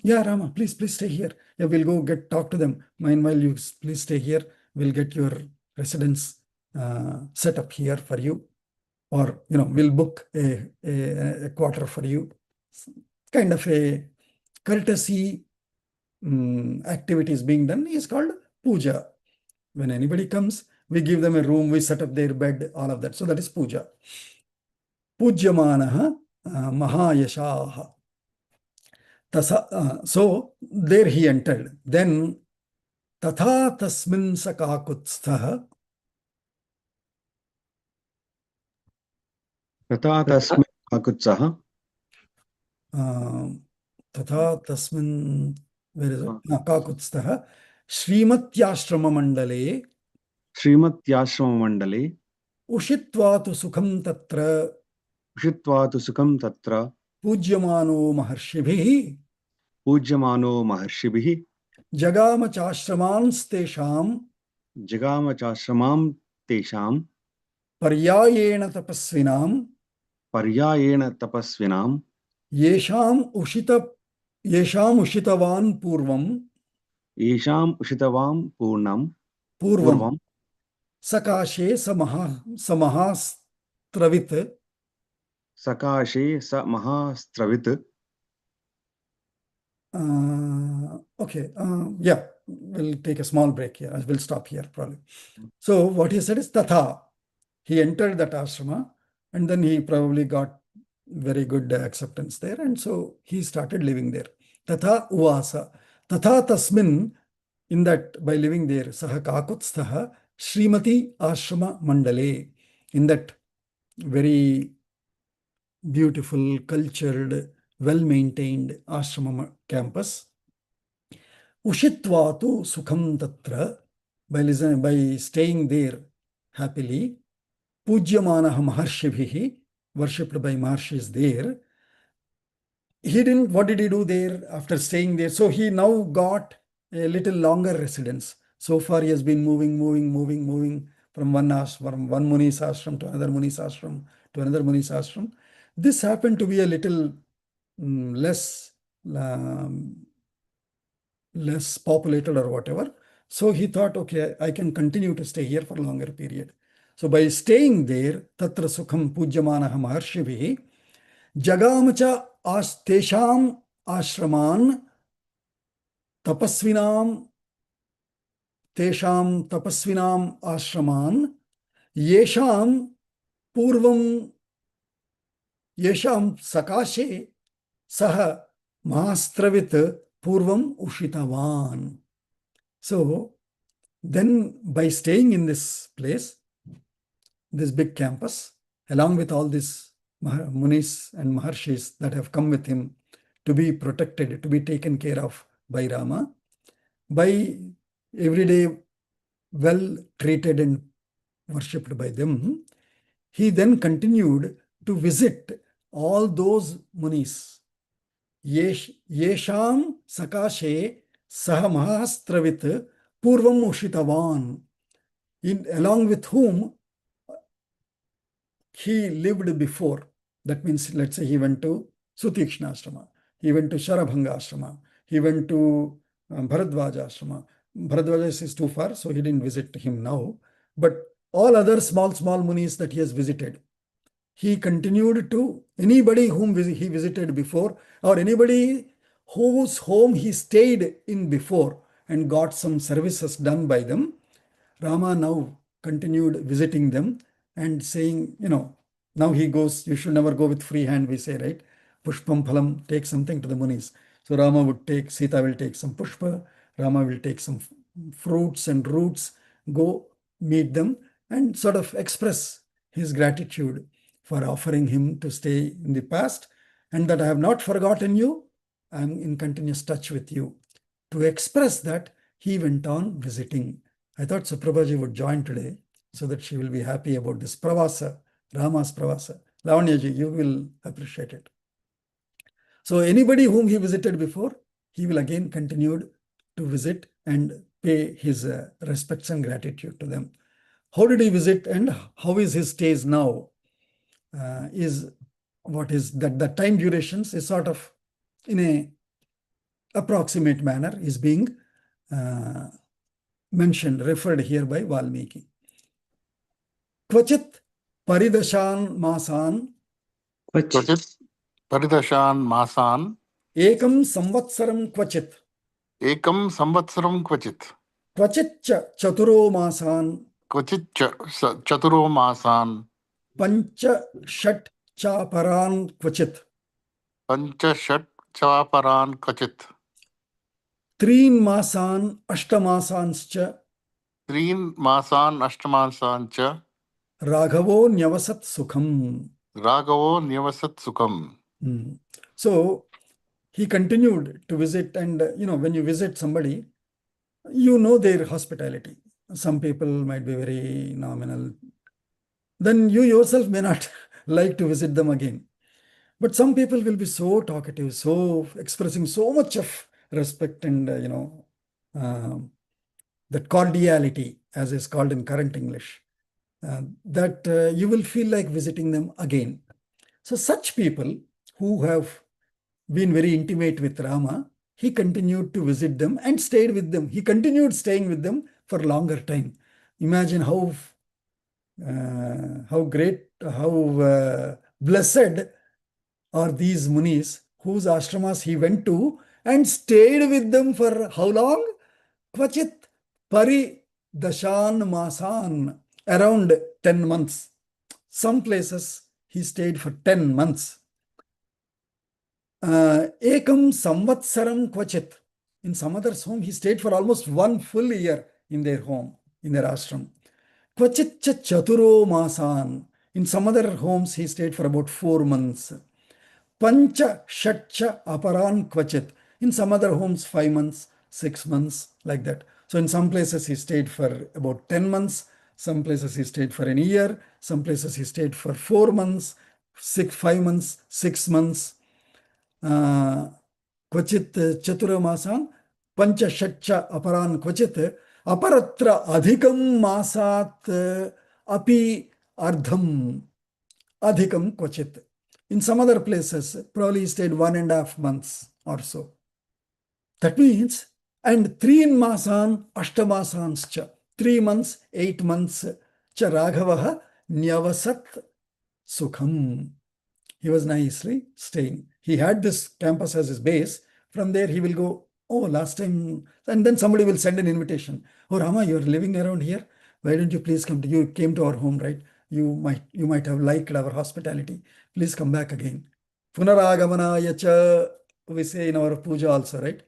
yeah, Rama, please stay here. Yeah, we'll go talk to them. Meanwhile, you please stay here. We'll get your residence set up here for you. Or, we'll book a quarter for you. Kind of a courtesy activities being done is called puja. When anybody comes, we give them a room, we set up their bed, all of that. So that is puja. Pujyamanaha mahayashaha. So there he entered. Then tatha tasmin sakakutstha. तथा तस्मिन् काकुत्सः तथा तस्मिन्, where is it? Kakutstha Srimatyashrama श्रीमत्याश्रममण्डले उषित्वा तु सुखं तत्र उषित्वा तु सुखं तत्र पूज्यमानो महर्षिभिः पूज्यमानो महर्षिभिः जगाम चाश्रमांस्तेषां जगाम चाश्रमां तेषां पर्यायेण तपस्विनां येषाम् उषितवान् येषाम् उषितवान् पूर्वं सकाशे समहास्त्रवित् सकाशे स महास्त्रवित्. Okay, yeah, we'll take a small break here. We'll stop here probably. So what he said is tatha. He entered that ashrama and then he probably got very good acceptance there, and so he started living there. Tatha uvasa. Tatha tasmin in that, by living there, Saha Kakutsthaha Srimati Ashrama Mandale, in that very beautiful, cultured, well-maintained ashrama campus. Ushitvatu Sukham Tatra, by staying there happily. Pujyamanaha Maharshibhihi, worshipped by Maharshis there. What did he do there after staying there? So he now got a little longer residence. So far he has been moving from one Muni's ashram to another Muni's ashram to another Muni's ashram. This happened to be a little less populated or whatever. So he thought, okay, I can continue to stay here for a longer period. So by staying there, Tatra Sukham Pujyamanaha Maharshibhihi, Jagamacha Tesham Ashraman Tapasvinam Ashraman Yesham Purvam Yesham Sakashe Saha Mahastravit Purvam Ushitavan. So then by staying in this place, this big campus, along with all these Munis and Maharshis that have come with him to be protected, to be taken care of by Rama, by every day well treated and worshipped by them, he then continued to visit all those Munis. Yesham Sakashe Saha Mahastravit Purvam Ushitavan, along with whom he lived before. That means, let's say he went to Sutikshna Ashrama, he went to Sharabhanga Ashrama, he went to Bharadwaja Ashrama. Bharadwaja is too far, so he didn't visit him now. But all other small Munis that he has visited, he continued to anybody whom he visited before, or anybody whose home he stayed in before and got some services done by them. Rama now continued visiting them and saying, now he goes, you should never go with free hand, we say, right? Pushpam phalam, take something to the Munis. So Rama would take, Sita will take some pushpa, Rama will take some fruits and roots, go meet them and sort of express his gratitude for offering him to stay in the past, and that I have not forgotten you, I am in continuous touch with you. To express that, he went on visiting. I thought Suprabhaji would join today so that she will be happy about this pravasa, Rama's pravasa. Lavanyaji, you will appreciate it. So anybody whom he visited before, he will again continue to visit and pay his respects and gratitude to them. How did he visit and how is his stays now? Is what is that the time durations is sort of in a approximate manner is being mentioned, referred here by Valmiki. Kvachit paridashan masan. Kvachit paridashan masan. Ekam samvatsaram kvachit. Ekam samvatsaram kvachit. Kvachit chaturo masan. Kvachit chaturo masan. Pancha shat chaparan kvachit. Pancha shat chaparan kvachit. Trin masan ashtamasanscha. Trin masan ashtamasanscha. Raghavo nyavasat sukham. Raghavo nyavasat sukham. So he continued to visit, and when you visit somebody, you know their hospitality. Some people might be very nominal. Then you yourself may not like to visit them again. But some people will be so talkative, so expressing so much of respect and, that cordiality, as is called in current English, that you will feel like visiting them again. So such people who have been very intimate with Rama, he continued to visit them and stayed with them. He continued staying with them for longer time. Imagine how great, how blessed are these Munis whose ashramas he went to and stayed with them for how long? Kvachit pari dashan masan, around 10 months. Some places he stayed for 10 months. Ekam samvatsaram kvachit. In some other's home, he stayed for almost 1 full year in their home, in their ashram. Kvachitcha chaturo masan. In some other homes, he stayed for about 4 months. Pancha shatcha aparan kvachit. In some other homes, 5 months, 6 months, like that. So in some places, he stayed for about 10 months. Some places he stayed for an year. Some places he stayed for 4 months, 5 months, 6 months. क्वचित् चतुर्मासान् पञ्चषट्च अपरान् क्वचित् अपरत्र अधिकं मासात् अपि अर्धम् adhikam kvachit. In some other places, probably he stayed 1.5 months or so. That means, and 3 masan ashtamasanscha, 3 months, 8 months, cha Raghavaha nyavasat sukham. He was nicely staying. He had this campus as his base. From there, he will go, oh, last time, and then somebody will send an invitation. Oh, Rama, you're living around here. Why don't you please come to, you came to our home, right? You might have liked our hospitality. Please come back again. Punaragamanaya cha, we say in our puja also, right?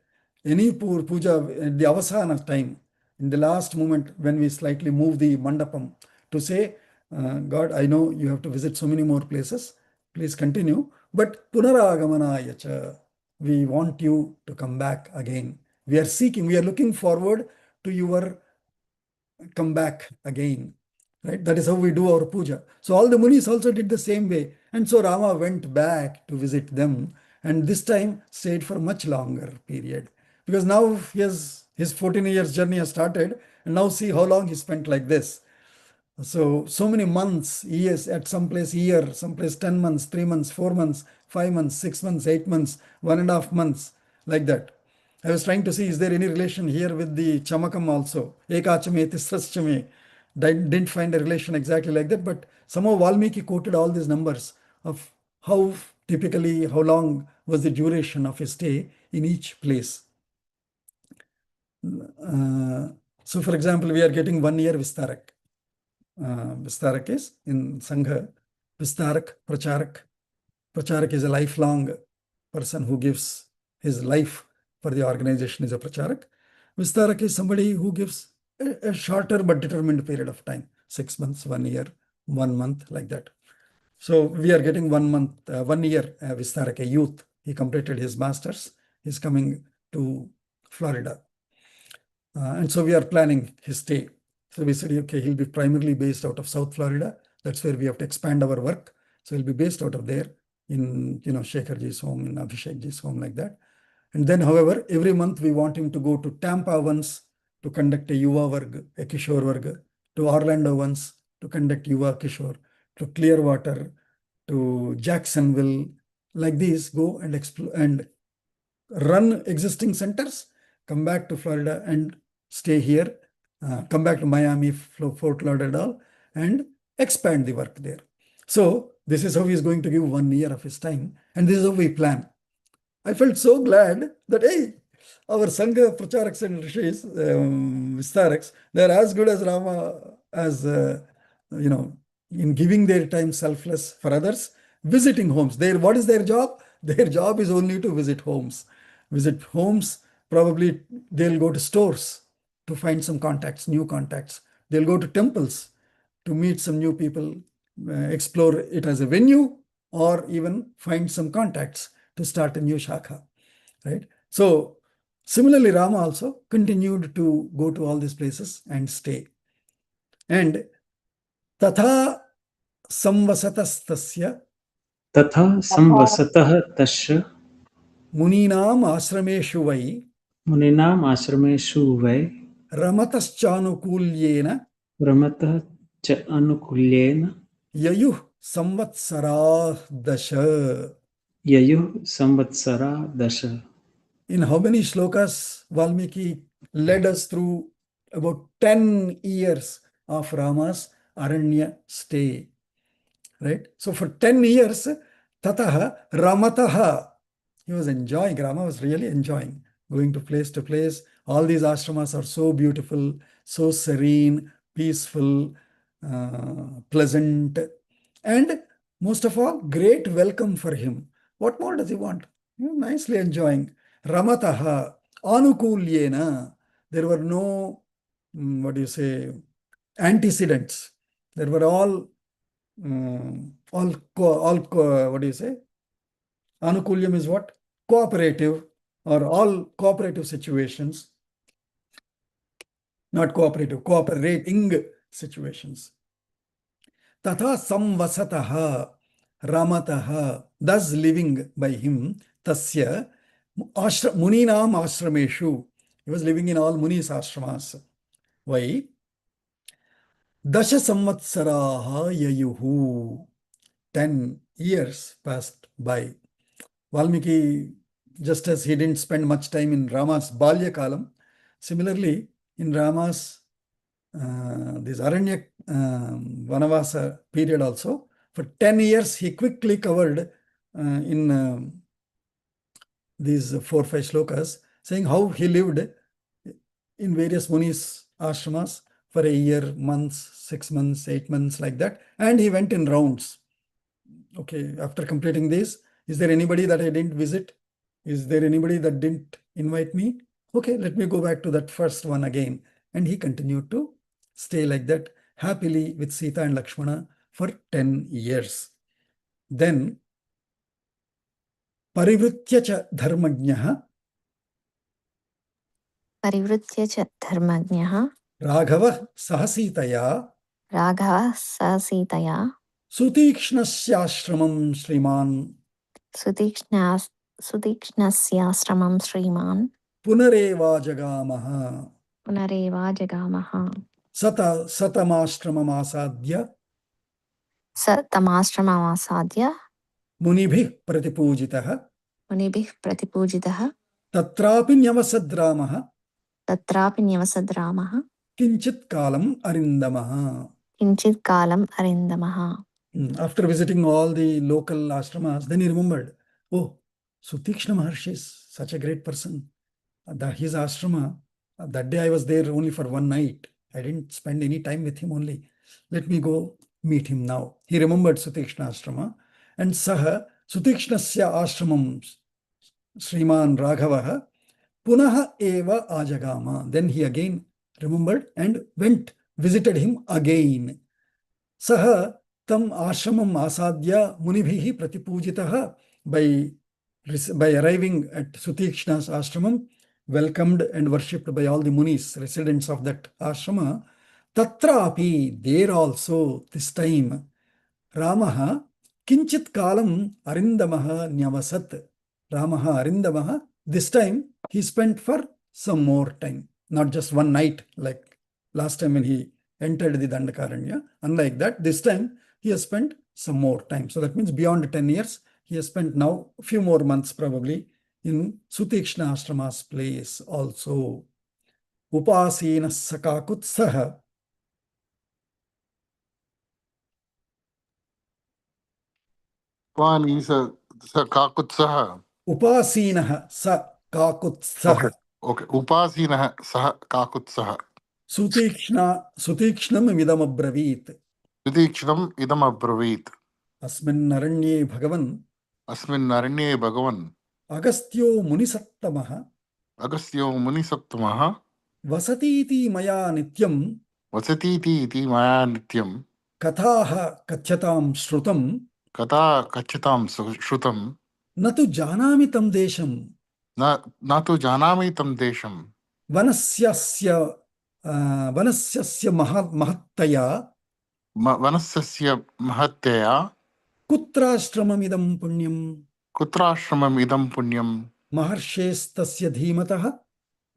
Any puja, at the avasana time, in the last moment when we slightly move the mandapam, to say, God, I know you have to visit so many more places. Please continue. But punaragamanaya cha, we want you to come back again. We are looking forward to your come back again. Right? That is how we do our puja. So all the munis also did the same way. And so Rama went back to visit them, and this time stayed for much longer period. Because now his 14 years journey has started, and now see how long he spent like this. So many months, years, at some place year, some place 10 months, 3 months, 4 months, 5 months, 6 months, 8 months, 1.5 months, like that. I was trying to see, is there any relation here with the Chamakam also? Ekachame, Tisraschame. Didn't find a relation exactly like that, but somehow Valmiki quoted all these numbers of how long was the duration of his stay in each place. So for example, we are getting 1 year Vistarak. Vistarak is in Sangha, Vistarak, Pracharak. Pracharak is a lifelong person who gives his life for the organization, is a Pracharak. Vistarak is somebody who gives a shorter but determined period of time, 6 months, 1 year, 1 month, like that. So we are getting 1 month, 1 year Vistarak, a youth. He completed his master's. He's coming to Florida. And so we are planning his stay. So we said, okay, he'll be primarily based out of South Florida. That's where we have to expand our work. So he'll be based out of there in, Shekharji's home, in Abhishekji's home, like that. And then, however, every month we want him to go to Tampa once to conduct a Yuva Varg, a Kishore Varg, to Orlando once to conduct Yuva Kishore, to Clearwater, to Jacksonville, like these, go and explore and run existing centers, come back to Florida and stay here, come back to Miami, Fort Lauderdale, and expand the work there. So this is how he's going to give 1 year of his time, and this is how we plan. I felt so glad that, hey, our Sangha Pracharaks and Rishis, Vistaraks, they're as good as Rama as, in giving their time selfless for others, visiting homes. What is their job? Their job is only to visit homes. Visit homes, probably they'll go to stores to find some contacts, new contacts. They'll go to temples to meet some new people, explore it as a venue, or even find some contacts to start a new shakha, right? So similarly, Rama also continued to go to all these places and stay. And tatha samvasatastasya tasya muninam ashrameshu vai muninam ashrameshu vai ramataschyanukulyena ramatah cha anukulyena yayuh samvatsara dasha. yayuh samvatsara dasha. In how many shlokas Valmiki led us through about 10 years of Rama's Aranya stay, right? So for 10 years, Tataha Ramataha, he was enjoying, Rama was really enjoying going to place. All these ashramas are so beautiful, so serene, peaceful, pleasant, and most of all, great welcome for him. What more does he want? Nicely enjoying. Ramataha, Anukulyena, there were no, what do you say, antecedents. There were all, what do you say? Anukulyam is what? Cooperative, or all cooperative situations. Not cooperative, cooperating situations. Tatha samvasataha ramataha, thus living by him, tasya muninam ashrameshu. He was living in all munis ashramas. Why? Dasha samvatsaraha yayuhu. 10 years passed by. Valmiki, just as he didn't spend much time in Rama's Balya Kalam, similarly, in Rama's this Aranya Vanavasa period also, for 10 years he quickly covered in these 4-5 shlokas, saying how he lived in various munis ashramas for a year, months, 6 months, 8 months, like that, and he went in rounds. Okay, after completing this, is there anybody that I didn't visit? Is there anybody that didn't invite me? Okay, let me go back to that first one again. And he continued to stay like that happily with Sita and Lakshmana for 10 years. Then, parivritya cha dharmajnaha Parivritya cha dharmajnaha Raghava sahasitaya Raghava sasitaya Sutikshnasya Sriman Sutikshnasyastramam Sriman Punareva Jagamaha Punareva Jagamaha Satamashramamasadya Tamasramamasadya Munibhih Pratipujitaha Munibih Pratipujitaha Tatrapi Nyavasadramaha Tatrapi Nyavasadramaha Kinchit Kalam Arindamaha. Kinchit Kalam Arindamaha. After visiting all the local ashramas, then he remembered, oh, Sutikshna Maharshi is such a great person. His ashrama, that day I was there only for one night. I didn't spend any time with him only. Let me go meet him now. He remembered Sutikshna ashrama, and Saha Sutikšnasya ashramam Sriman Raghavaha Punaha eva ajagama. Then he again remembered and went, visited him again. Saha tam ashramam asadya munibhihi pratipujitaha. By arriving at Sutikshna's ashramam, welcomed and worshipped by all the munis, residents of that ashrama, tatrapi, there also, this time, Ramaha kinchit kalam arindamaha nyavasat. Ramaha arindamaha, this time he spent for some more time, not just one night like last time when he entered the Dandakaranya. Unlike that, this time he has spent some more time. So that means beyond 10 years, he has spent now a few more months probably in Sutikshna Ashrama's place also. Upasena Sakakutsaha. Upani sa kakutsaha. Upasena Sakakutsaha. Okay. Upasinah sah kakutsaha. Sutikshnam idam abravit. Sudikshnam idam abravit. Asmin naranye bhagavan. Asmin naranye bhagavan. Agastyo munisattamaha. Agastyo munisattvamaha. Vasatiti maya nityam. Vasatiti iti maya nityam. Kathaha kachyatam shrutam. Kata kachitam shrutam. Natu janami tam desham. Na tu janami tam desham. Vanasyasya mahattaya. Vanasasya mahattaya. Kutrashramam idam punyam. Kutrashramam idam punyam. Maharshes-tasya dhimataha.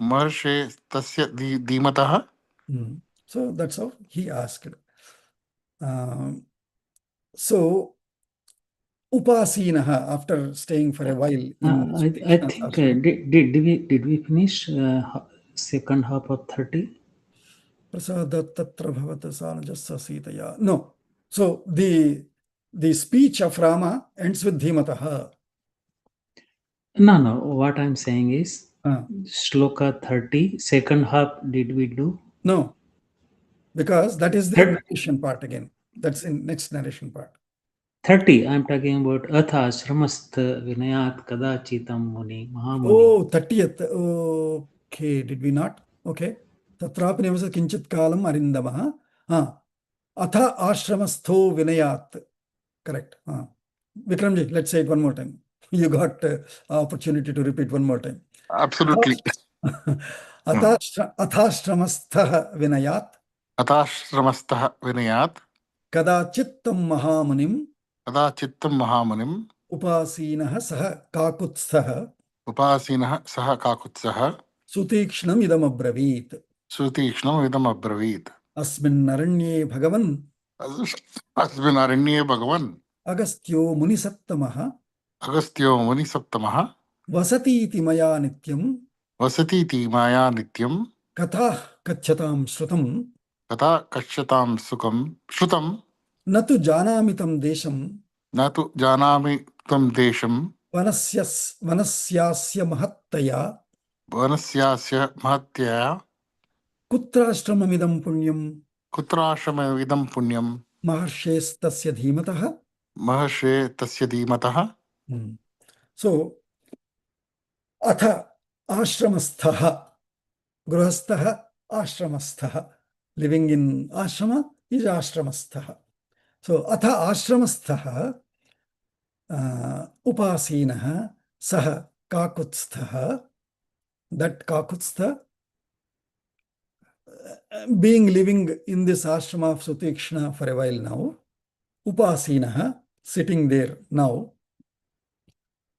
Maharshes-tasya dhimataha. So that's how he asked. So Upasinaha, after staying for a while in I think did we finish second half of 30? No. So the speech of Rama ends with Dhimataha. No. What I'm saying is Shloka 30, second half did we do? No. Because that is the narration part again. That's in next narration part. 30, I'm talking about Atha Shramastha Vinayat Kadachitam Muni Mahamuni. Oh, 30th. Okay, did we not? Okay. Tatrapi nivasa kinchit kalam arindamah. Atha ashramastho vinayat. Correct. Vikramji, let's say it one more time. You got opportunity to repeat one more time. Absolutely. Athashramastha vinayat. Atashramastah vinayat. Kadachittam mahamunim. Kadachittam mahamunim. Upasinaha saha kakutstha. Upasinah saha kakutsah. Sutikshnam idam abravit. Sutikshnam idam abravit. Asmin naranye bhagavan. Asmin aranye bhagavan. Agastyo munisattamah. Agastyo munisattamah. Vasati iti maya nityam. Vasati iti maya nityam. Katha kachyatam shrutam. Kata kashyatam sukam shrutam. Natu janamitam desham. Natu janami tam desham. Vanasyasya mahattaya. Vanasyasya mahatyaya. Kutrashramamidam punyam. Kutrashama idam punyam. Maharshes-tasya dhimataha. Mahashe tasya dhimatah. So, atha ashramasthaha. Grahasthaha ashramasthaha. Living in ashrama is ashramasthaha. So, atha ashramasthaha upasinaha saha kakutsthaha. That kakutstha, being living in this ashrama of Sutikshna for a while now, upasinaha, sitting there now,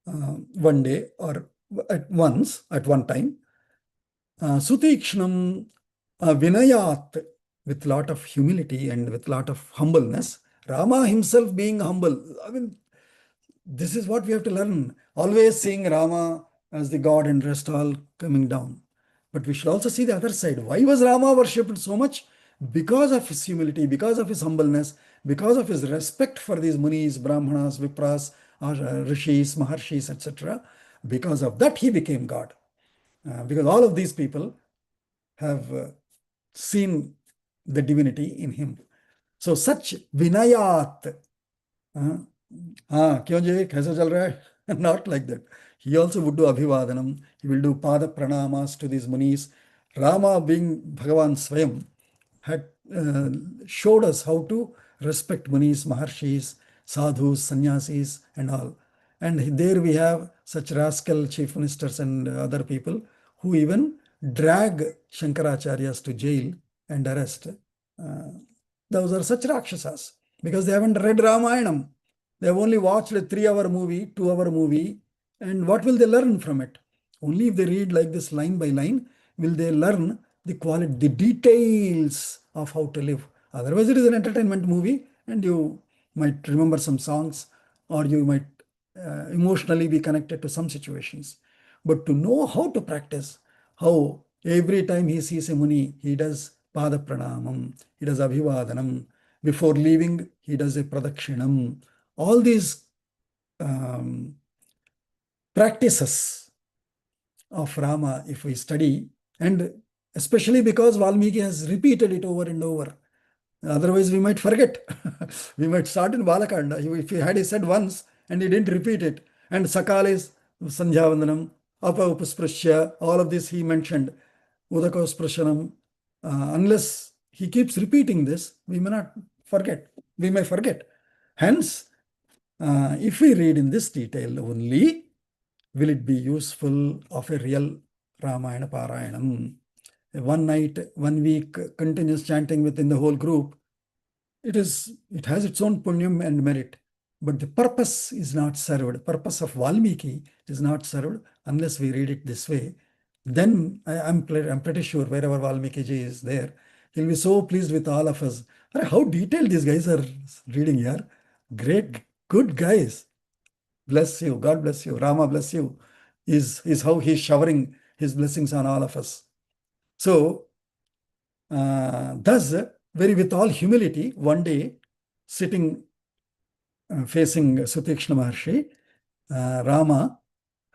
one day or at one time, Sutikshnam vinayat, with lot of humility and with lot of humbleness. Rama himself being humble. I mean, this is what we have to learn. Always seeing Rama as the God and rest all coming down. But we should also see the other side. Why was Rama worshipped so much? Because of his humility, because of his humbleness, because of his respect for these munis, brahmanas, vipras, rishis, maharshis, etc. Because of that, he became God. Because all of these people have seen the divinity in him. So such vinayat. क्यों जी कैसा चल रहा है? Not like that. He also would do abhivadanam. He will do pada pranamas to these munis. Rama, being Bhagavan Swayam, had showed us how to respect munis, maharshis, sadhus, sannyasis, and all. And there we have such rascal chief ministers and other people who even drag Shankaracharyas to jail and arrest. Those are such rakshasas because they haven't read Ramayanam. They have only watched a 3-hour movie, 2-hour movie, and what will they learn from it? Only if they read like this line by line will they learn the quality, the details of how to live. Otherwise, it is an entertainment movie, and you might remember some songs, or you might emotionally be connected to some situations. But to know how to practice, how every time he sees a muni, he does pada pranamam, he does abhivadanam. Before leaving, he does a pradakshinam. All these practices of Rama, if we study, and especially because Valmiki has repeated it over and over. Otherwise, we might forget. We might start in Balakanda. If he had said once and he didn't repeat it, and Sakalis, Sandhyavandanam, Apa Upasprashya, all of this he mentioned, Udakosprashanam, unless he keeps repeating this, we may not forget. We may forget. Hence, if we read in this detail only, will it be useful of a real Ramayana Parayanam? One night, 1 week, continuous chanting within the whole group, it has its own punyam and merit. But the purpose is not served. Purpose of Valmiki is not served unless we read it this way. Then I'm pretty sure wherever Valmiki ji is there, he'll be so pleased with all of us. How detailed these guys are reading here. Great, good guys. Bless you. God bless you. Rama bless you. Is how he's showering his blessings on all of us. So, thus, with all humility, one day, sitting facing Sutikshna Maharshi, Rama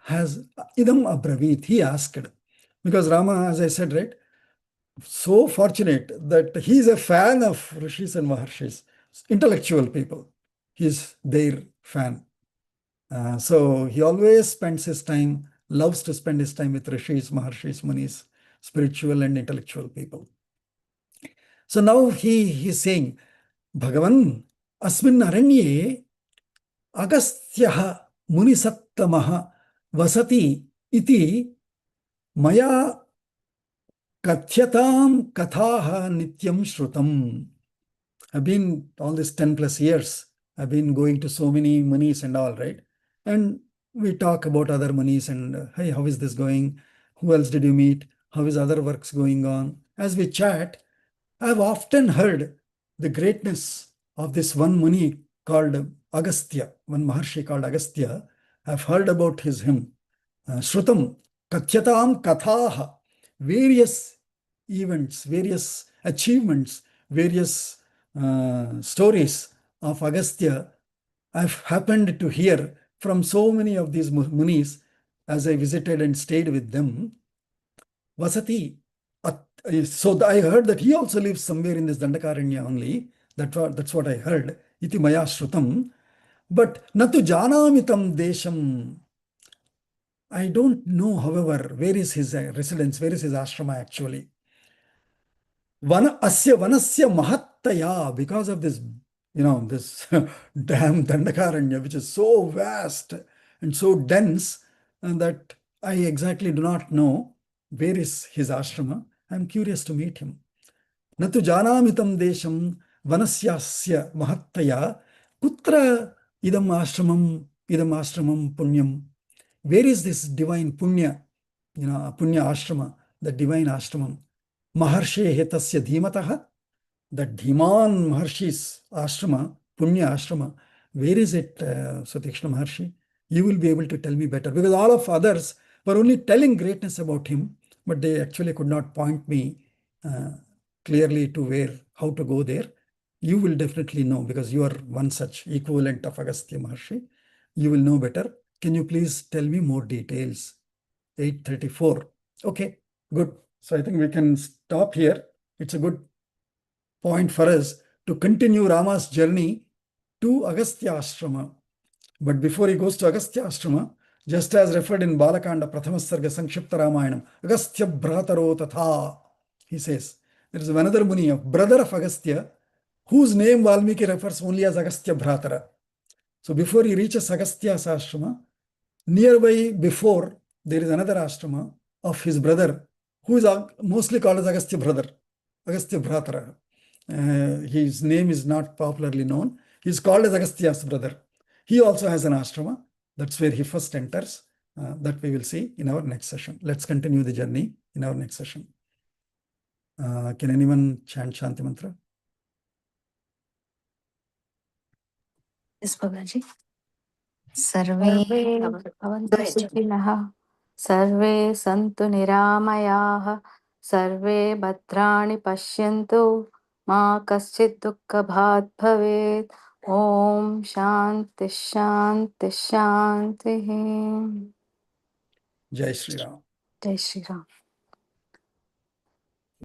has idam abravit, he asked. Because Rama, as I said, right, so fortunate that he is a fan of rishis and maharshis, intellectual people. he's their fan. So he always spends his time, loves to spend his time with rishis, maharshis, munis, spiritual and intellectual people. So now he is saying, Bhagavan, asmin aranye agastyaha munisattamah vasati iti maya katyatam kathaha nityam shrutam. I've been all this 10 plus years, I've been going to so many munis and all, right? And we talk about other munis and, hey, how is this going? Who else did you meet? How is other works going on? As we chat, I've often heard the greatness of this one muni called Agastya, one Maharshi called Agastya. I've heard about him. Shrutam, Kathyatam Kathaha, various events, various achievements, various stories of Agastya I've happened to hear from so many of these munis as I visited and stayed with them. Vasati. So I heard that he also lives somewhere in this Dandakaranya only. That's what I heard. Iti maya shrutam. But natu janamitam desham. I don't know, however, where is his residence, where is his ashrama actually. Asya vanasya mahattaya, because of this, this damn Dandakaranya, which is so vast and so dense, and that I exactly do not know where is his ashrama. I'm curious to meet him. Natu janamitam desham vanasyasya mahattaya kutra idam ashramam punyam. Where is this divine punya, punya ashrama, the divine ashramam? Maharshe hetasya dhimataha, the Dhiman Maharshi's ashrama, Punya ashrama. Where is it, Satikshna Maharshi? You will be able to tell me better, because all of others were only telling greatness about him, but they actually could not point me clearly to how to go there. You will definitely know, because you are one such equivalent of Agastya Maharshi. You will know better. Can you please tell me more details? 8:34. Okay, good. So I think we can stop here. It's a good point for us to continue Rama's journey to Agastya Ashrama. But before he goes to Agastya Ashrama, just as referred in Balakanda Prathamasarga Sankshipta Ramayanam, Agastya Bhrataro Tatha, he says, there is another Muni, a brother of Agastya, whose name Valmiki refers only as Agastya Bhratara. So before he reaches Agastya's ashrama, nearby before, there is another ashrama of his brother, who is mostly called as Agastya brother, Agastya Bhratara. His name is not popularly known. He's called as Agastya's brother. He also has an ashrama. That's where he first enters. That we will see in our next session. Let's continue the journey in our next session. Can anyone chant Shanti Mantra? Yes, Bhagaji. Sarve bhavantu sukhinaha, सर्वे सन्तु निरामयाः सर्वे भद्राणि पश्यन्तु मा कश्चित् दुःखभाग् भवेत् ॐ शान्ति शान्ति शान्तिः Jai Shri Ram. जय श्री राम